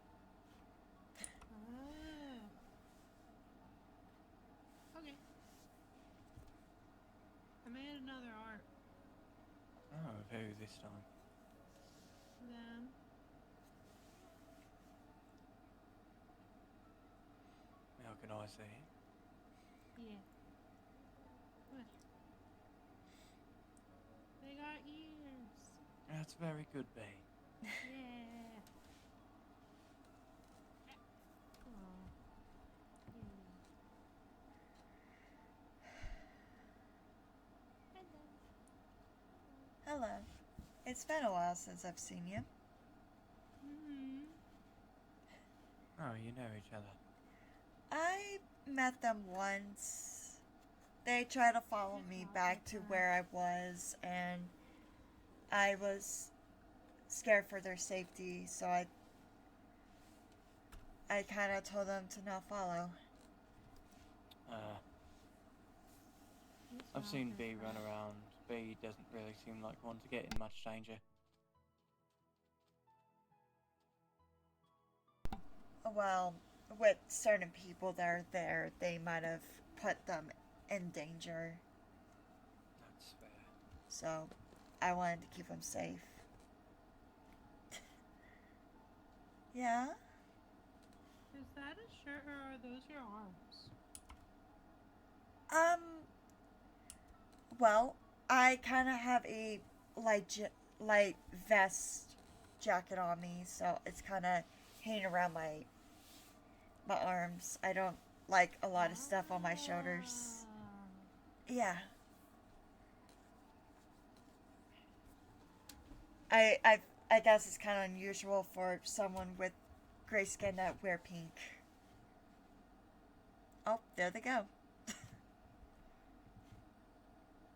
Speaker 5: Ah. Okay. I made another art.
Speaker 4: Oh, who this time?
Speaker 5: Them.
Speaker 4: How can I say it?
Speaker 5: Yeah. What? They got ears.
Speaker 4: That's very good, B.
Speaker 5: Yeah. Aw. Hello.
Speaker 3: Hello. It's been a while since I've seen you.
Speaker 5: Mm-hmm.
Speaker 4: Oh, you know each other.
Speaker 3: I met them once. They tried to follow me back to where I was, and I was scared for their safety, so I kind of told them to not follow.
Speaker 4: I've seen B run around. B doesn't really seem like one to get in much danger.
Speaker 3: Well, with certain people that are there, they might have put them in danger.
Speaker 4: That's fair.
Speaker 3: So, I wanted to keep them safe. Yeah?
Speaker 5: Is that a shirt or are those your arms?
Speaker 3: Well, I kind of have a light vest jacket on me, so it's kind of hanging around my arms. I don't like a lot of stuff on my shoulders. Yeah. I guess it's kind of unusual for someone with gray skin that wear pink. Oh, there they go.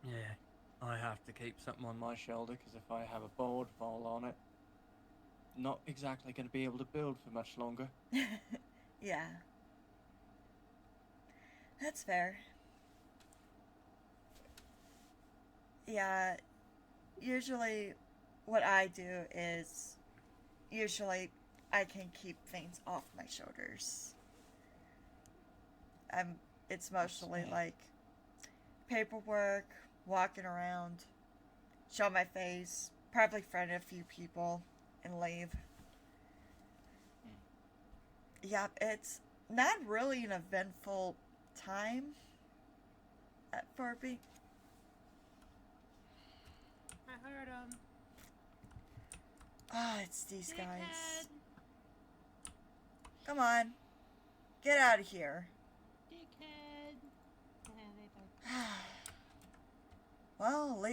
Speaker 4: Yeah, I have to keep something on my shoulder because if I have a board fall on it, not exactly going to be able to build for much longer.
Speaker 3: Yeah. That's fair. Yeah, usually what I do is I can keep things off my shoulders. It's mostly like paperwork, walking around, show my face, probably friend a few people, and leave. Yep, it's not really an eventful time for me.
Speaker 5: I heard
Speaker 3: Ah, it's these guys.
Speaker 5: Dickhead.
Speaker 3: Come on. Get out of here.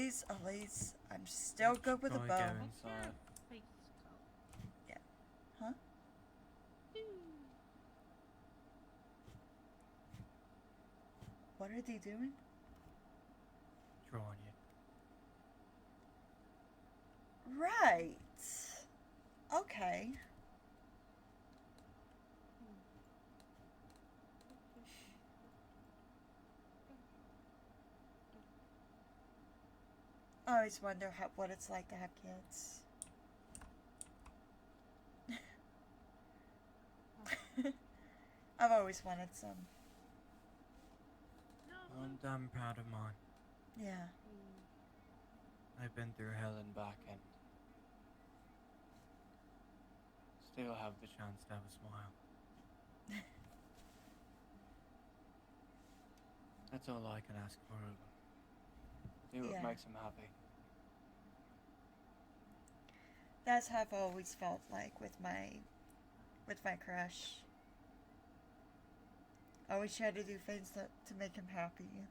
Speaker 3: Elise, I'm still good with a
Speaker 4: Try
Speaker 3: bow.
Speaker 4: going.
Speaker 5: What's your
Speaker 4: Inside.
Speaker 5: face color?
Speaker 3: Huh? What are they doing?
Speaker 4: Drawing you.
Speaker 3: Right. Okay. I always wonder what it's like to have kids. I've always wanted some.
Speaker 4: I'm damn proud of mine.
Speaker 3: Yeah.
Speaker 4: I've been through hell and back and still have the chance to have a smile. That's all I can ask for. Do what
Speaker 3: Yeah.
Speaker 4: makes them happy.
Speaker 3: That's how I've always felt like with my crush. I always try to do things to make him happy.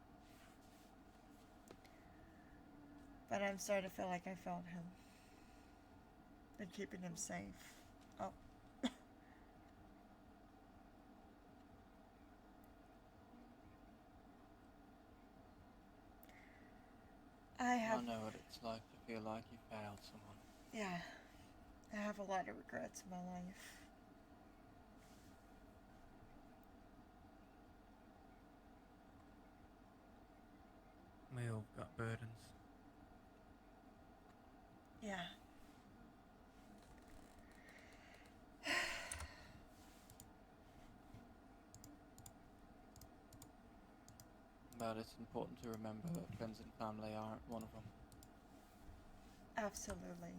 Speaker 3: But I'm starting to feel like I found him. And keeping him safe. Oh. I
Speaker 4: I know what it's like to feel like you failed someone.
Speaker 3: yeah. I have a lot of regrets in my life.
Speaker 4: We all got burdens.
Speaker 3: Yeah.
Speaker 4: But it's important to remember that friends and family aren't one of them.
Speaker 3: Absolutely.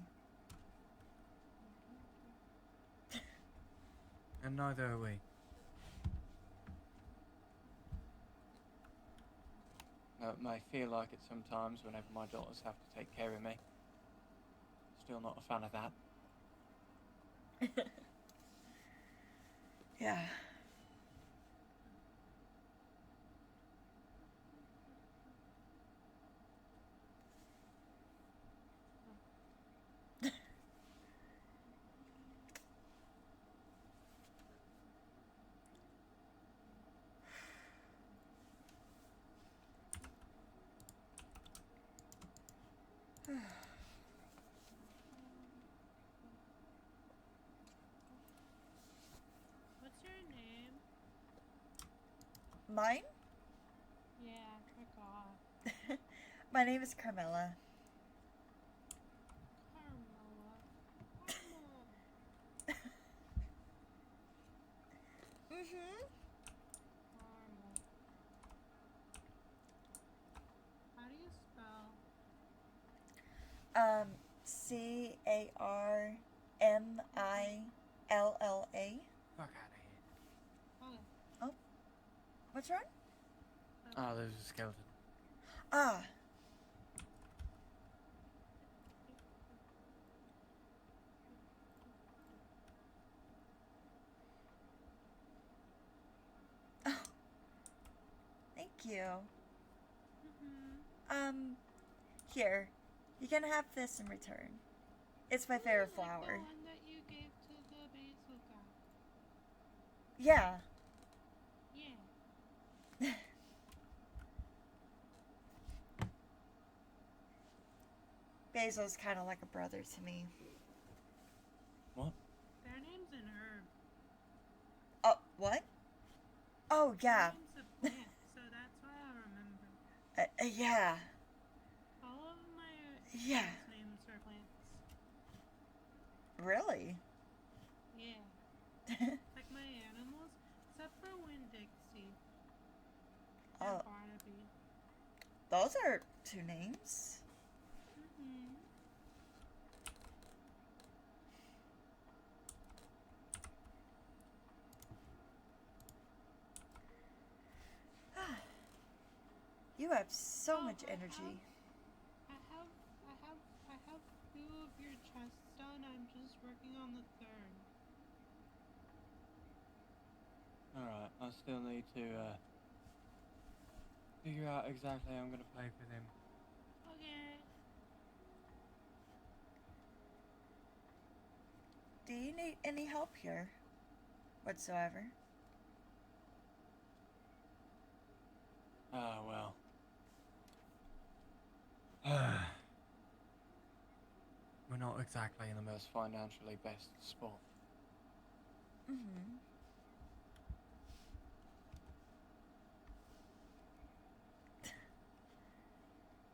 Speaker 4: And neither are we. Now, it may feel like it sometimes whenever my daughters have to take care of me. Still not a fan of that.
Speaker 3: Yeah.
Speaker 5: What's your name?
Speaker 3: Mine?
Speaker 5: Yeah, I forgot.
Speaker 3: My name is Carmilla.
Speaker 5: Carmilla.
Speaker 3: Mm-hmm.
Speaker 5: Carmel. How do you spell?
Speaker 3: Carmilla.
Speaker 4: Fuck out of here.
Speaker 5: Okay.
Speaker 3: What's wrong?
Speaker 4: Oh, there's a skeleton.
Speaker 3: Ah. Oh. Thank you.
Speaker 5: Mm-hmm.
Speaker 3: Here. You can have this in return. It's my favorite
Speaker 5: Like
Speaker 3: flower.
Speaker 5: the one that you gave to the basil guy.
Speaker 3: Yeah.
Speaker 5: Yeah.
Speaker 3: Basil's kind of like a brother to me.
Speaker 4: What?
Speaker 5: Their name's an herb.
Speaker 3: Oh, what? Oh, yeah.
Speaker 5: Their name's a plant, so that's why I remember.
Speaker 3: Yeah.
Speaker 5: All of my
Speaker 3: Yeah.
Speaker 5: friends' names are plants.
Speaker 3: Really?
Speaker 5: Yeah. Like my animals, except for Winn-Dixie and
Speaker 3: Oh,
Speaker 5: Barnaby.
Speaker 3: those are two names.
Speaker 5: Mm-hmm.
Speaker 3: You have so
Speaker 5: Oh,
Speaker 3: much energy.
Speaker 5: I have two of your chests done. I'm just working on the third.
Speaker 4: Alright, I still need to figure out exactly how I'm gonna play for them.
Speaker 5: Okay.
Speaker 3: you need any help here whatsoever?
Speaker 4: Ah, well. We're not exactly in the most financially best spot.
Speaker 3: Mm-hmm.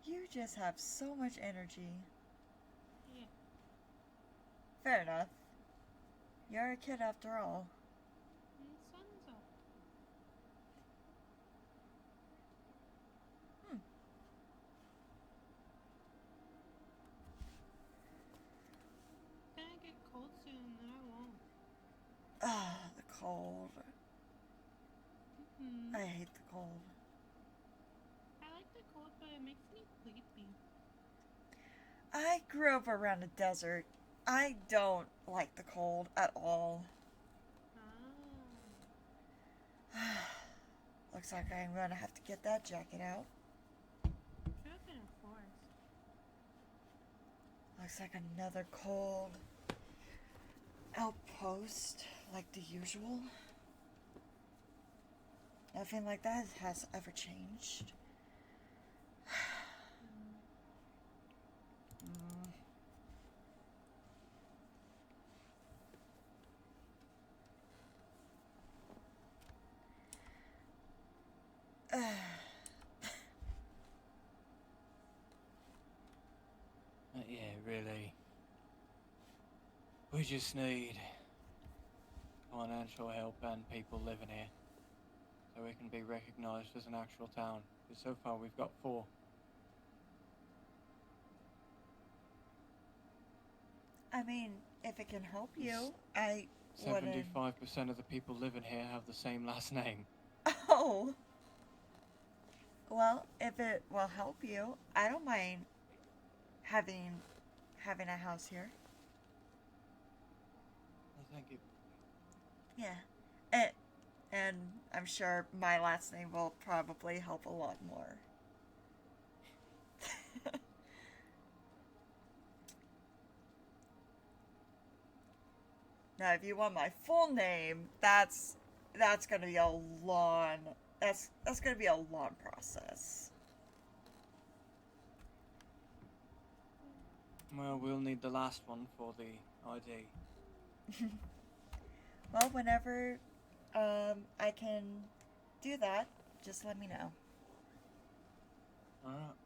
Speaker 3: You just have so much energy.
Speaker 5: Yeah.
Speaker 3: Fair enough. You're a kid after all.
Speaker 5: And the sun's up.
Speaker 3: Hmm.
Speaker 5: It's gonna get cold soon, and I won't.
Speaker 3: Ah, the cold.
Speaker 5: Mm-hmm.
Speaker 3: I hate the cold.
Speaker 5: I like the cold, but it makes me sleepy.
Speaker 3: I grew up around a desert. I don't like the cold at all.
Speaker 5: Ah.
Speaker 3: Looks like I'm gonna have to get that jacket out.
Speaker 5: Should have been a forest.
Speaker 3: Looks like another cold outpost, like the usual. Nothing like that has ever changed. Mm.
Speaker 4: Yeah, really. We just need financial help and people living here, so we can be recognised as an actual town. Because so far we've got 4.
Speaker 3: I mean, if it can help you, I wouldn't.
Speaker 4: 75% of the people living here have the same last name.
Speaker 3: Oh. Well, if it will help you, I don't mind having a house here.
Speaker 4: Well, thank you.
Speaker 3: Yeah. And I'm sure my last name will probably help a lot more. Now, if you want my full name, that's gonna be a long that's gonna be a long process.
Speaker 4: Well, we'll need the last one for the ID.
Speaker 3: Well, whenever I can do that, just let me know.
Speaker 4: Alright.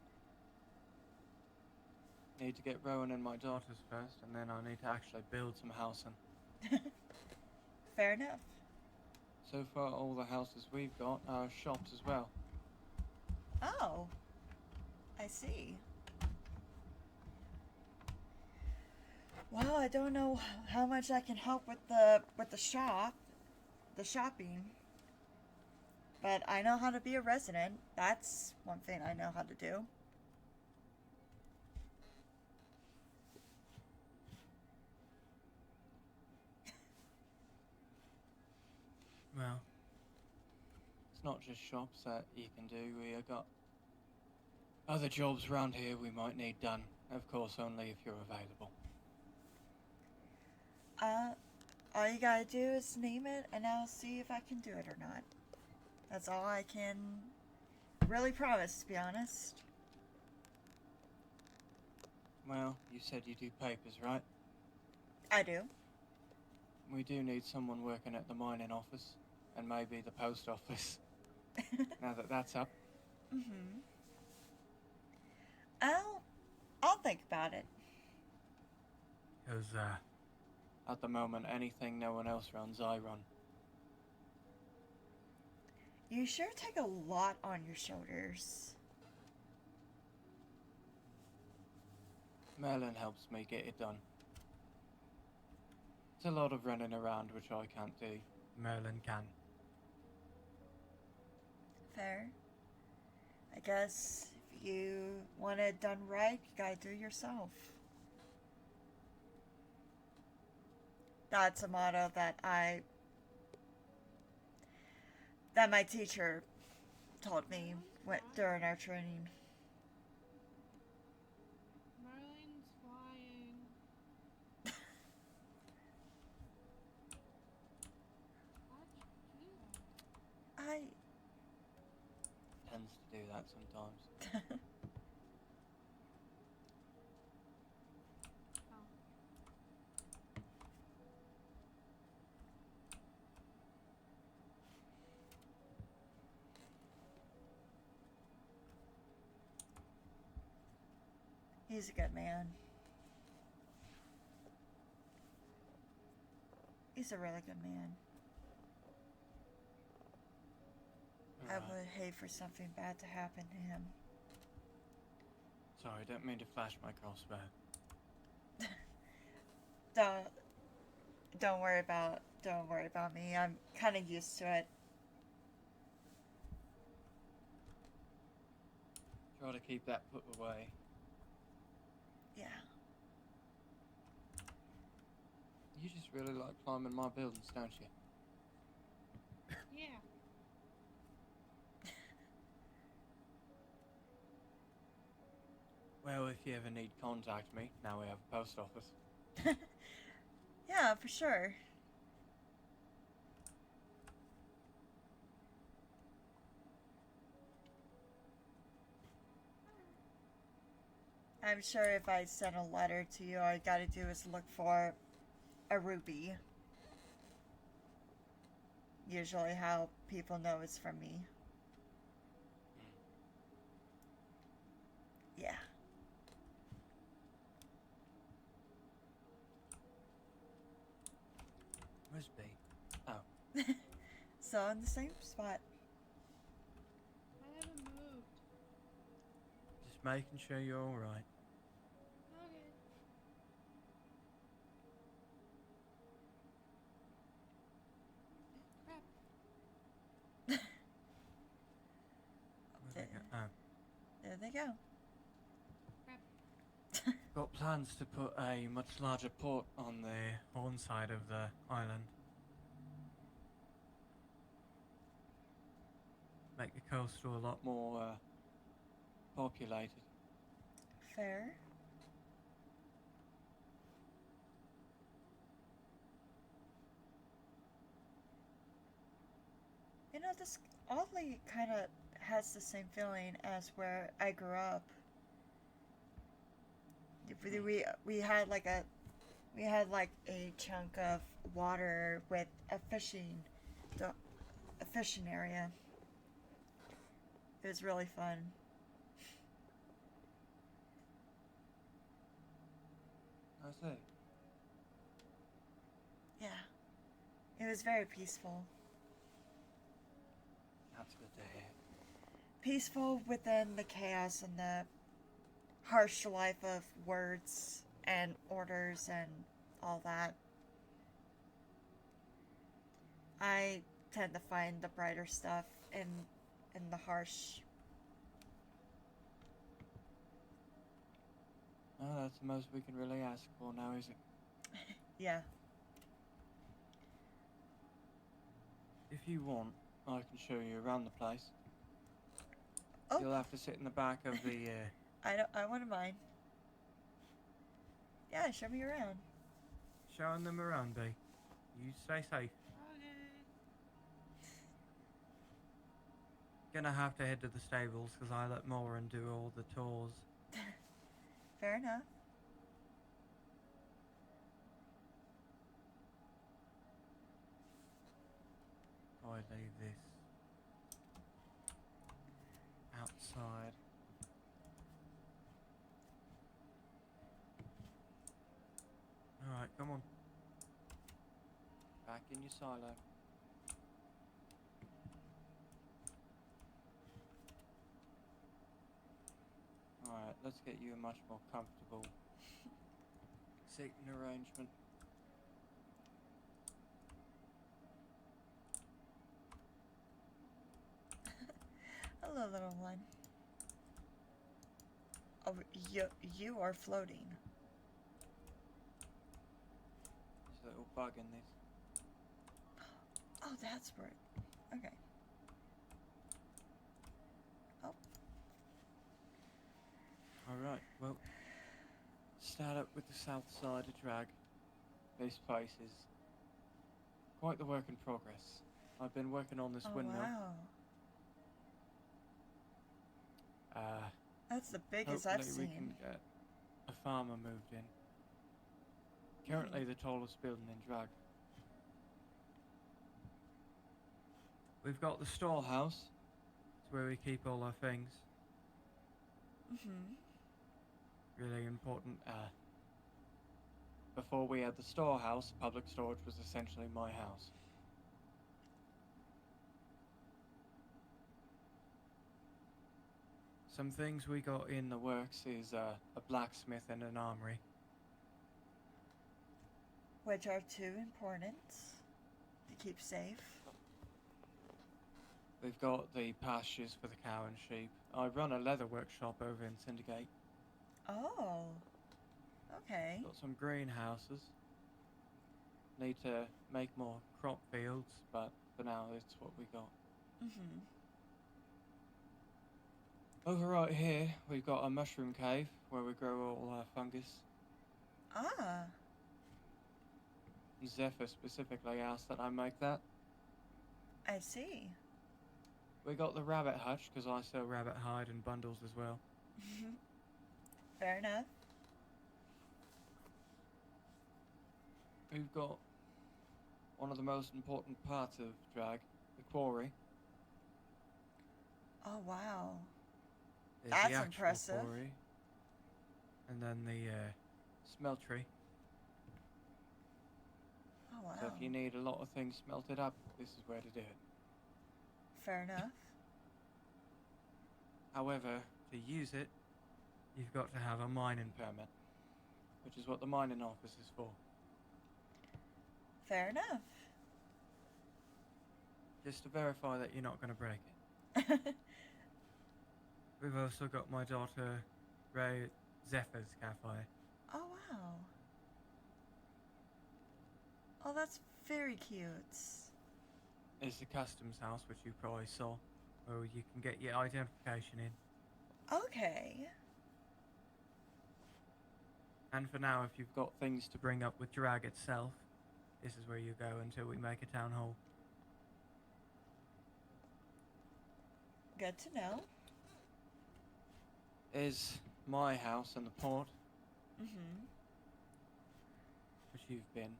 Speaker 4: Need to get Rowan and my daughters first, and then I need to actually build some housing.
Speaker 3: Fair enough.
Speaker 4: So far, all the houses we've got are shops as well.
Speaker 3: Oh, I see. Well, I don't know how much I can help with the shopping. But I know how to be a resident. That's one thing I know how to do.
Speaker 4: Well, it's not just shops that you can do. We have got other jobs around here we might need done. Of course, only if you're available.
Speaker 3: All you gotta do is name it, and I'll see if I can do it or not. That's all I can really promise, to be honest.
Speaker 4: Well, you said you do papers, right?
Speaker 3: I do.
Speaker 4: We do need someone working at the mining office, and maybe the post office, now that that's up.
Speaker 3: Mm-hmm. I'll think about it.
Speaker 4: Because, at the moment, anything no one else runs, I run.
Speaker 3: You sure take a lot on your shoulders.
Speaker 4: Merlin helps me get it done. It's a lot of running around, which I can't do. Merlin can.
Speaker 3: Fair. I guess if you want it done right, you gotta do it yourself. That's a motto that my teacher told me during our training.
Speaker 5: Merlin's flying.
Speaker 4: times.
Speaker 5: Oh.
Speaker 3: He's a good man. He's a really good man. I
Speaker 4: Alright.
Speaker 3: would hate for something bad to happen to him.
Speaker 4: Sorry, don't mean to flash my crossbow.
Speaker 3: Don't worry about me. I'm kind of used to it.
Speaker 4: Try to keep that put away.
Speaker 3: Yeah.
Speaker 4: You just really like climbing my buildings, don't you?
Speaker 5: Yeah.
Speaker 4: Well, if you ever need contact me, now we have a post office.
Speaker 3: Yeah, for sure. I'm sure if I send a letter to you, all I gotta do is look for a ruby. Usually how people know it's from me. Yeah.
Speaker 4: Where's B? Oh,
Speaker 3: So in the same spot.
Speaker 5: I haven't moved.
Speaker 4: just making sure you're alright.
Speaker 5: Okay. Crap.
Speaker 4: Where'd they go? Oh.
Speaker 3: There they go.
Speaker 5: Crap.
Speaker 4: Got plans to put a much larger port on the horn side of the island. Make the coastal a lot more populated.
Speaker 3: Fair. You know, this oddly kind of has the same feeling as where I grew up. We had like a chunk of water with a fishing area. It was really fun.
Speaker 4: I see.
Speaker 3: Yeah. It was very peaceful.
Speaker 4: That's good to hear.
Speaker 3: Peaceful within the chaos and the harsh life of words and orders and all that. I tend to find the brighter stuff in the harsh.
Speaker 4: No, that's the most we can really ask for now, is it?
Speaker 3: Yeah.
Speaker 4: If you want, I can show you around the place.
Speaker 3: Oh.
Speaker 4: You'll have to sit in the back of the
Speaker 3: I wouldn't mind. Yeah, show me around.
Speaker 4: showing them around, B. You stay safe.
Speaker 5: Okay.
Speaker 4: Gonna have to head to the stables because I let Moran do all the tours.
Speaker 3: Fair enough.
Speaker 4: I leave this outside. Alright, come on. Back in your silo. Alright, let's get you a much more comfortable seating arrangement.
Speaker 3: Hello, little one. Oh, you are floating.
Speaker 4: There's a little bug in this.
Speaker 3: Oh, that's where. Okay. Oh.
Speaker 4: Alright, well, start up with the south side of Drag. This place is quite the work in progress. I've been working on this
Speaker 3: Oh,
Speaker 4: windmill.
Speaker 3: wow. That's the biggest I've
Speaker 4: hopefully we
Speaker 3: seen.
Speaker 4: can get a farmer moved in. Currently the tallest building in Drag. We've got the storehouse. It's where we keep all our things. Really important. Before we had the storehouse, public storage was essentially my house. Some things we got in the works is a blacksmith and an armory.
Speaker 3: Which are two important to keep safe.
Speaker 4: We've got the pastures for the cow and sheep. I run a leather workshop over in Syndicate.
Speaker 3: Oh. Okay.
Speaker 4: Got some greenhouses. Need to make more crop fields, but for now it's what we got. Over right here, we've got a mushroom cave where we grow all our fungus.
Speaker 3: Ah.
Speaker 4: Zephyr specifically asked that I make that.
Speaker 3: I see.
Speaker 4: We got the rabbit hutch because I sell rabbit hide and bundles as well.
Speaker 3: Fair enough.
Speaker 4: We've got one of the most important parts of Drag, the quarry.
Speaker 3: Oh, wow.
Speaker 4: There's
Speaker 3: That's
Speaker 4: the actual
Speaker 3: impressive.
Speaker 4: quarry. And then the smeltery.
Speaker 3: Oh, wow.
Speaker 4: So if you need a lot of things smelted up, this is where to do it.
Speaker 3: Fair enough.
Speaker 4: However, to use it, you've got to have a mining permit, which is what the mining office is for.
Speaker 3: Fair enough.
Speaker 4: Just to verify that you're not going to break it. We've also got my daughter, Ray Zephyr's cafe.
Speaker 3: Oh, wow. Oh, that's very cute.
Speaker 4: It's the customs house, which you probably saw, where you can get your identification in.
Speaker 3: Okay.
Speaker 4: And for now, if you've got things to bring up with Drag itself, this is where you go until we make a town hall.
Speaker 3: Good to know.
Speaker 4: Is my house and the port, which you've been.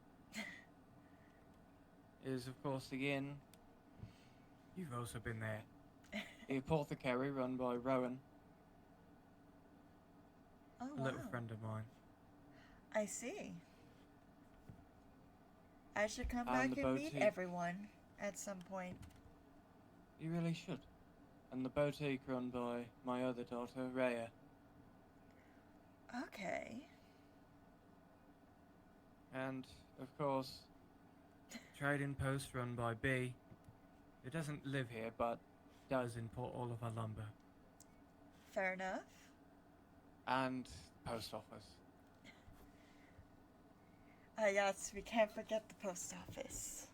Speaker 4: Is, of course, the inn. You've also been there. The apothecary run by Rowan,
Speaker 3: Oh,
Speaker 4: a
Speaker 3: wow.
Speaker 4: little friend of mine.
Speaker 3: I see. I should come
Speaker 4: And
Speaker 3: back
Speaker 4: the
Speaker 3: and meet
Speaker 4: boutique.
Speaker 3: everyone at some point.
Speaker 4: You really should. And the boutique run by my other daughter, Rhea.
Speaker 3: Okay.
Speaker 4: And, of course, trading post run by B, who doesn't live here but does import all of our lumber.
Speaker 3: Fair enough.
Speaker 4: And the post office.
Speaker 3: Yes, we can't forget the post office.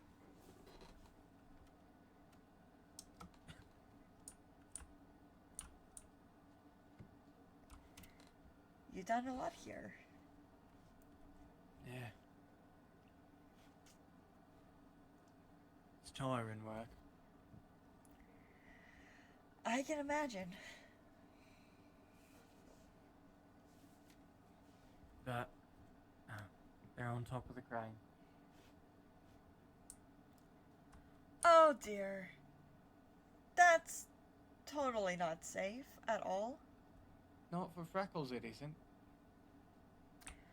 Speaker 3: You've done a lot here.
Speaker 4: Yeah. It's tiring work.
Speaker 3: I can imagine.
Speaker 4: But they're on top of the crane.
Speaker 3: Oh dear. That's totally not safe at all.
Speaker 4: Not for Freckles, it isn't.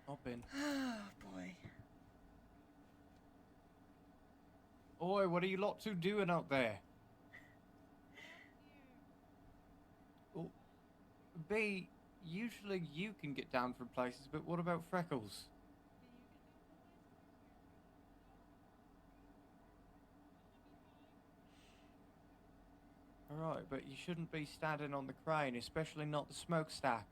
Speaker 4: Not been.
Speaker 3: Oh boy.
Speaker 4: Oi, what are you lot two doing out there? Oh, B, usually you can get down from places, but what about Freckles? Alright, but you shouldn't be standing on the crane, especially not the smokestack.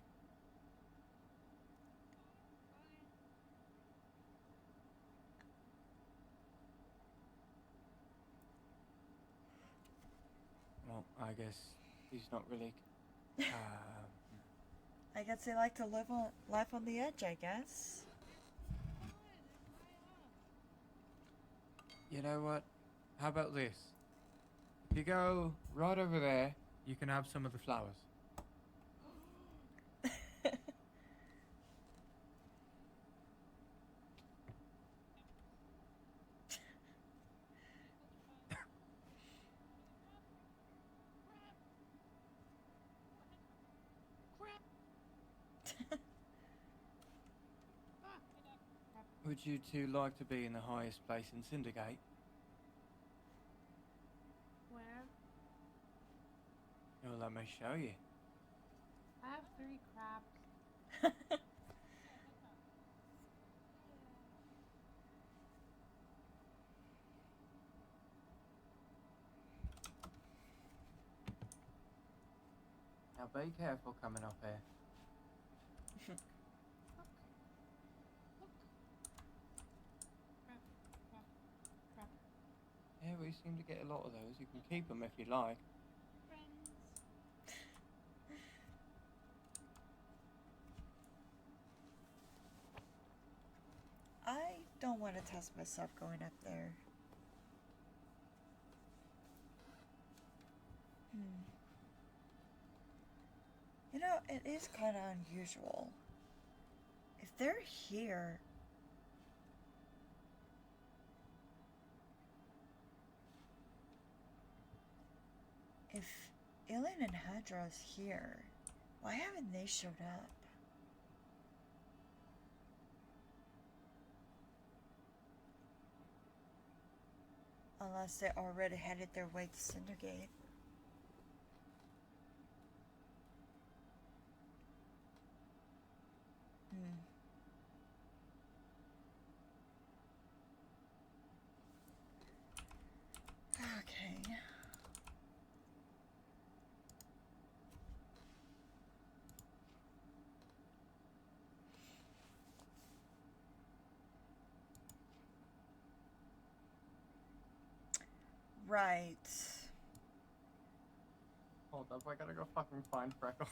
Speaker 4: Well, I guess he's not really...
Speaker 3: I guess they like to live on life on the edge, I guess.
Speaker 4: You know what? How about this? If you go right over there, you can have some of the flowers. Would you two like to be in the highest place in Syndicate?
Speaker 5: Where?
Speaker 4: Oh, let me show you.
Speaker 5: I have 3 crabs.
Speaker 4: Now be careful coming up here.
Speaker 5: Look. Crab, crab, crab.
Speaker 4: Yeah, we seem to get a lot of those. You can keep them if you like.
Speaker 5: Friends.
Speaker 3: I don't want to test myself going up there. You know, it is kind of unusual. If they're here, if Ilyn and Hadra's here, why haven't they showed up? Unless they already headed their way to Cindergate. Okay. Right.
Speaker 4: Hold up, I gotta go fucking find Freckle.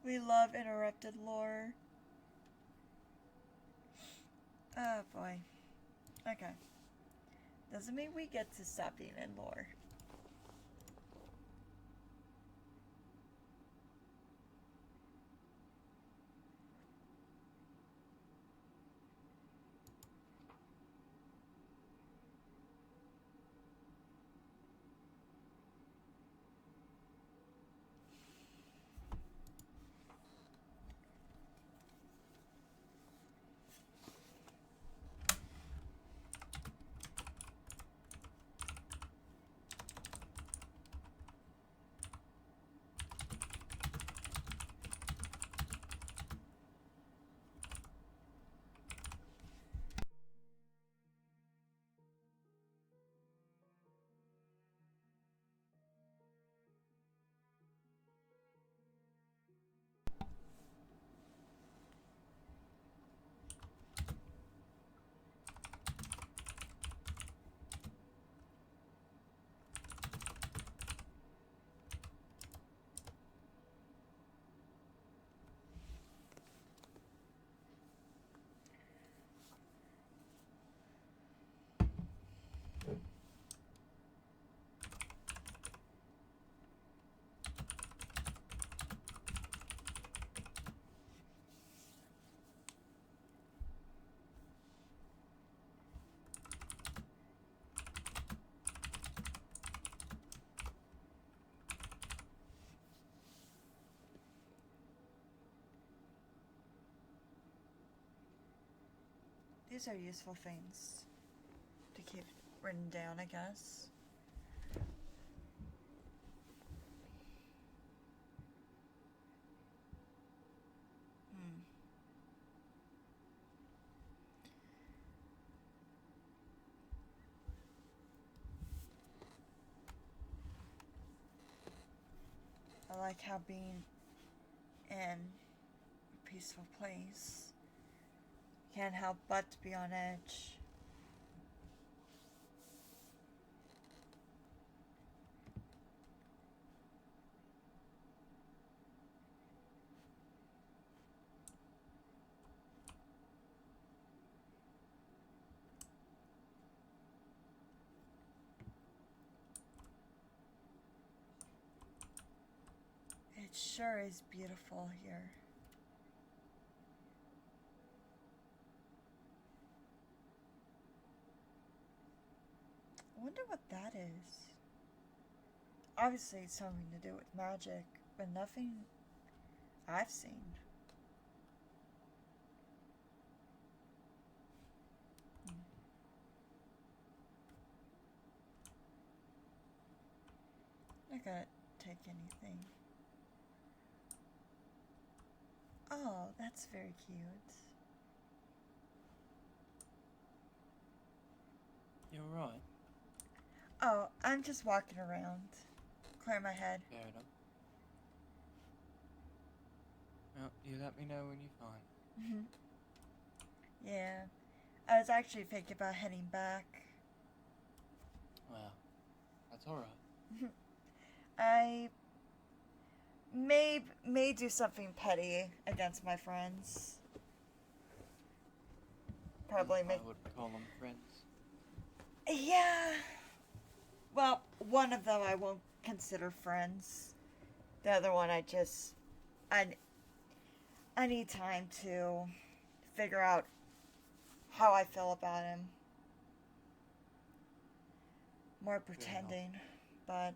Speaker 3: We love interrupted lore. Oh boy. Okay. Doesn't mean we get to stop being in lore. These are useful things to keep written down, I guess. I like how being in a peaceful place can't help but to be on edge. It sure is beautiful here. I wonder what that is. Obviously it's something to do with magic, but nothing I've seen. Not gonna take anything. Oh, that's very cute.
Speaker 4: You're right.
Speaker 3: Oh, I'm just walking around. Clear my head.
Speaker 4: Fair enough. Well, you let me know when you find.
Speaker 3: Yeah. I was actually thinking about heading back.
Speaker 4: Well, that's alright.
Speaker 3: I may do something petty against my friends. Probably make.
Speaker 4: I would call them friends.
Speaker 3: Yeah. Well, one of them I won't consider friends. The other one I need time to figure out how I feel about him. More pretending, but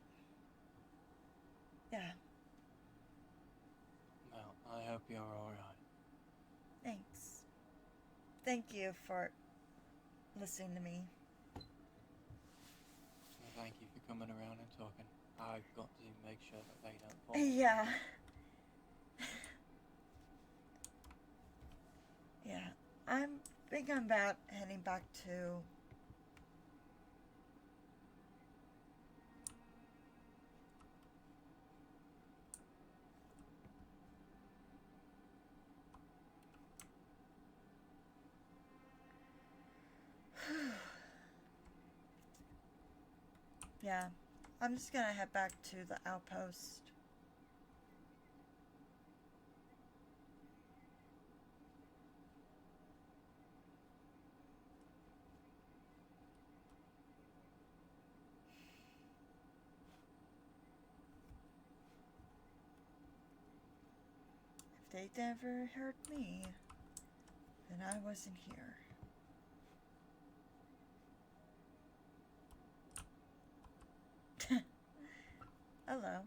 Speaker 3: yeah.
Speaker 4: Well, I hope you're alright.
Speaker 3: Thanks. Thank you for listening to me.
Speaker 4: Well, thank you for coming around and talking. I've got to make sure that they don't fall.
Speaker 3: Yeah. Yeah. I'm thinking about heading back to yeah. I'm just gonna head back to the outpost. If they never hurt me, then I wasn't here. Hello.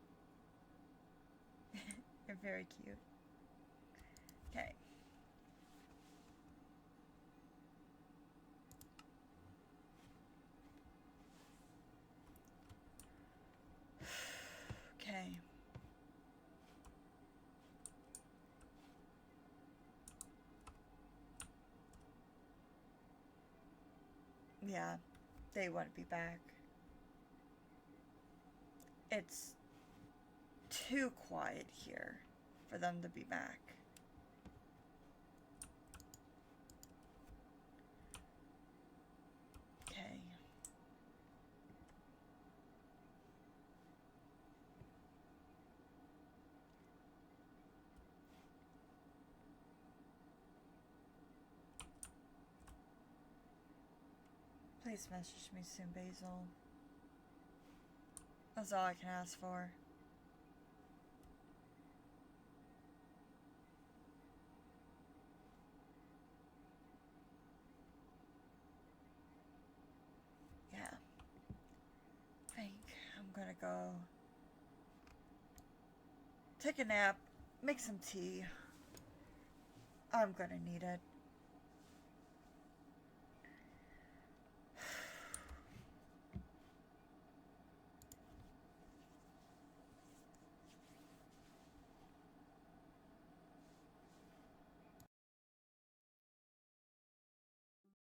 Speaker 3: You're very cute. Okay. Okay. Yeah, they wouldn't be back. It's too quiet here for them to be back. Okay. Please message me soon, Basil. That's all I can ask for. Yeah. I think I'm gonna go take a nap, make some tea. I'm gonna need it.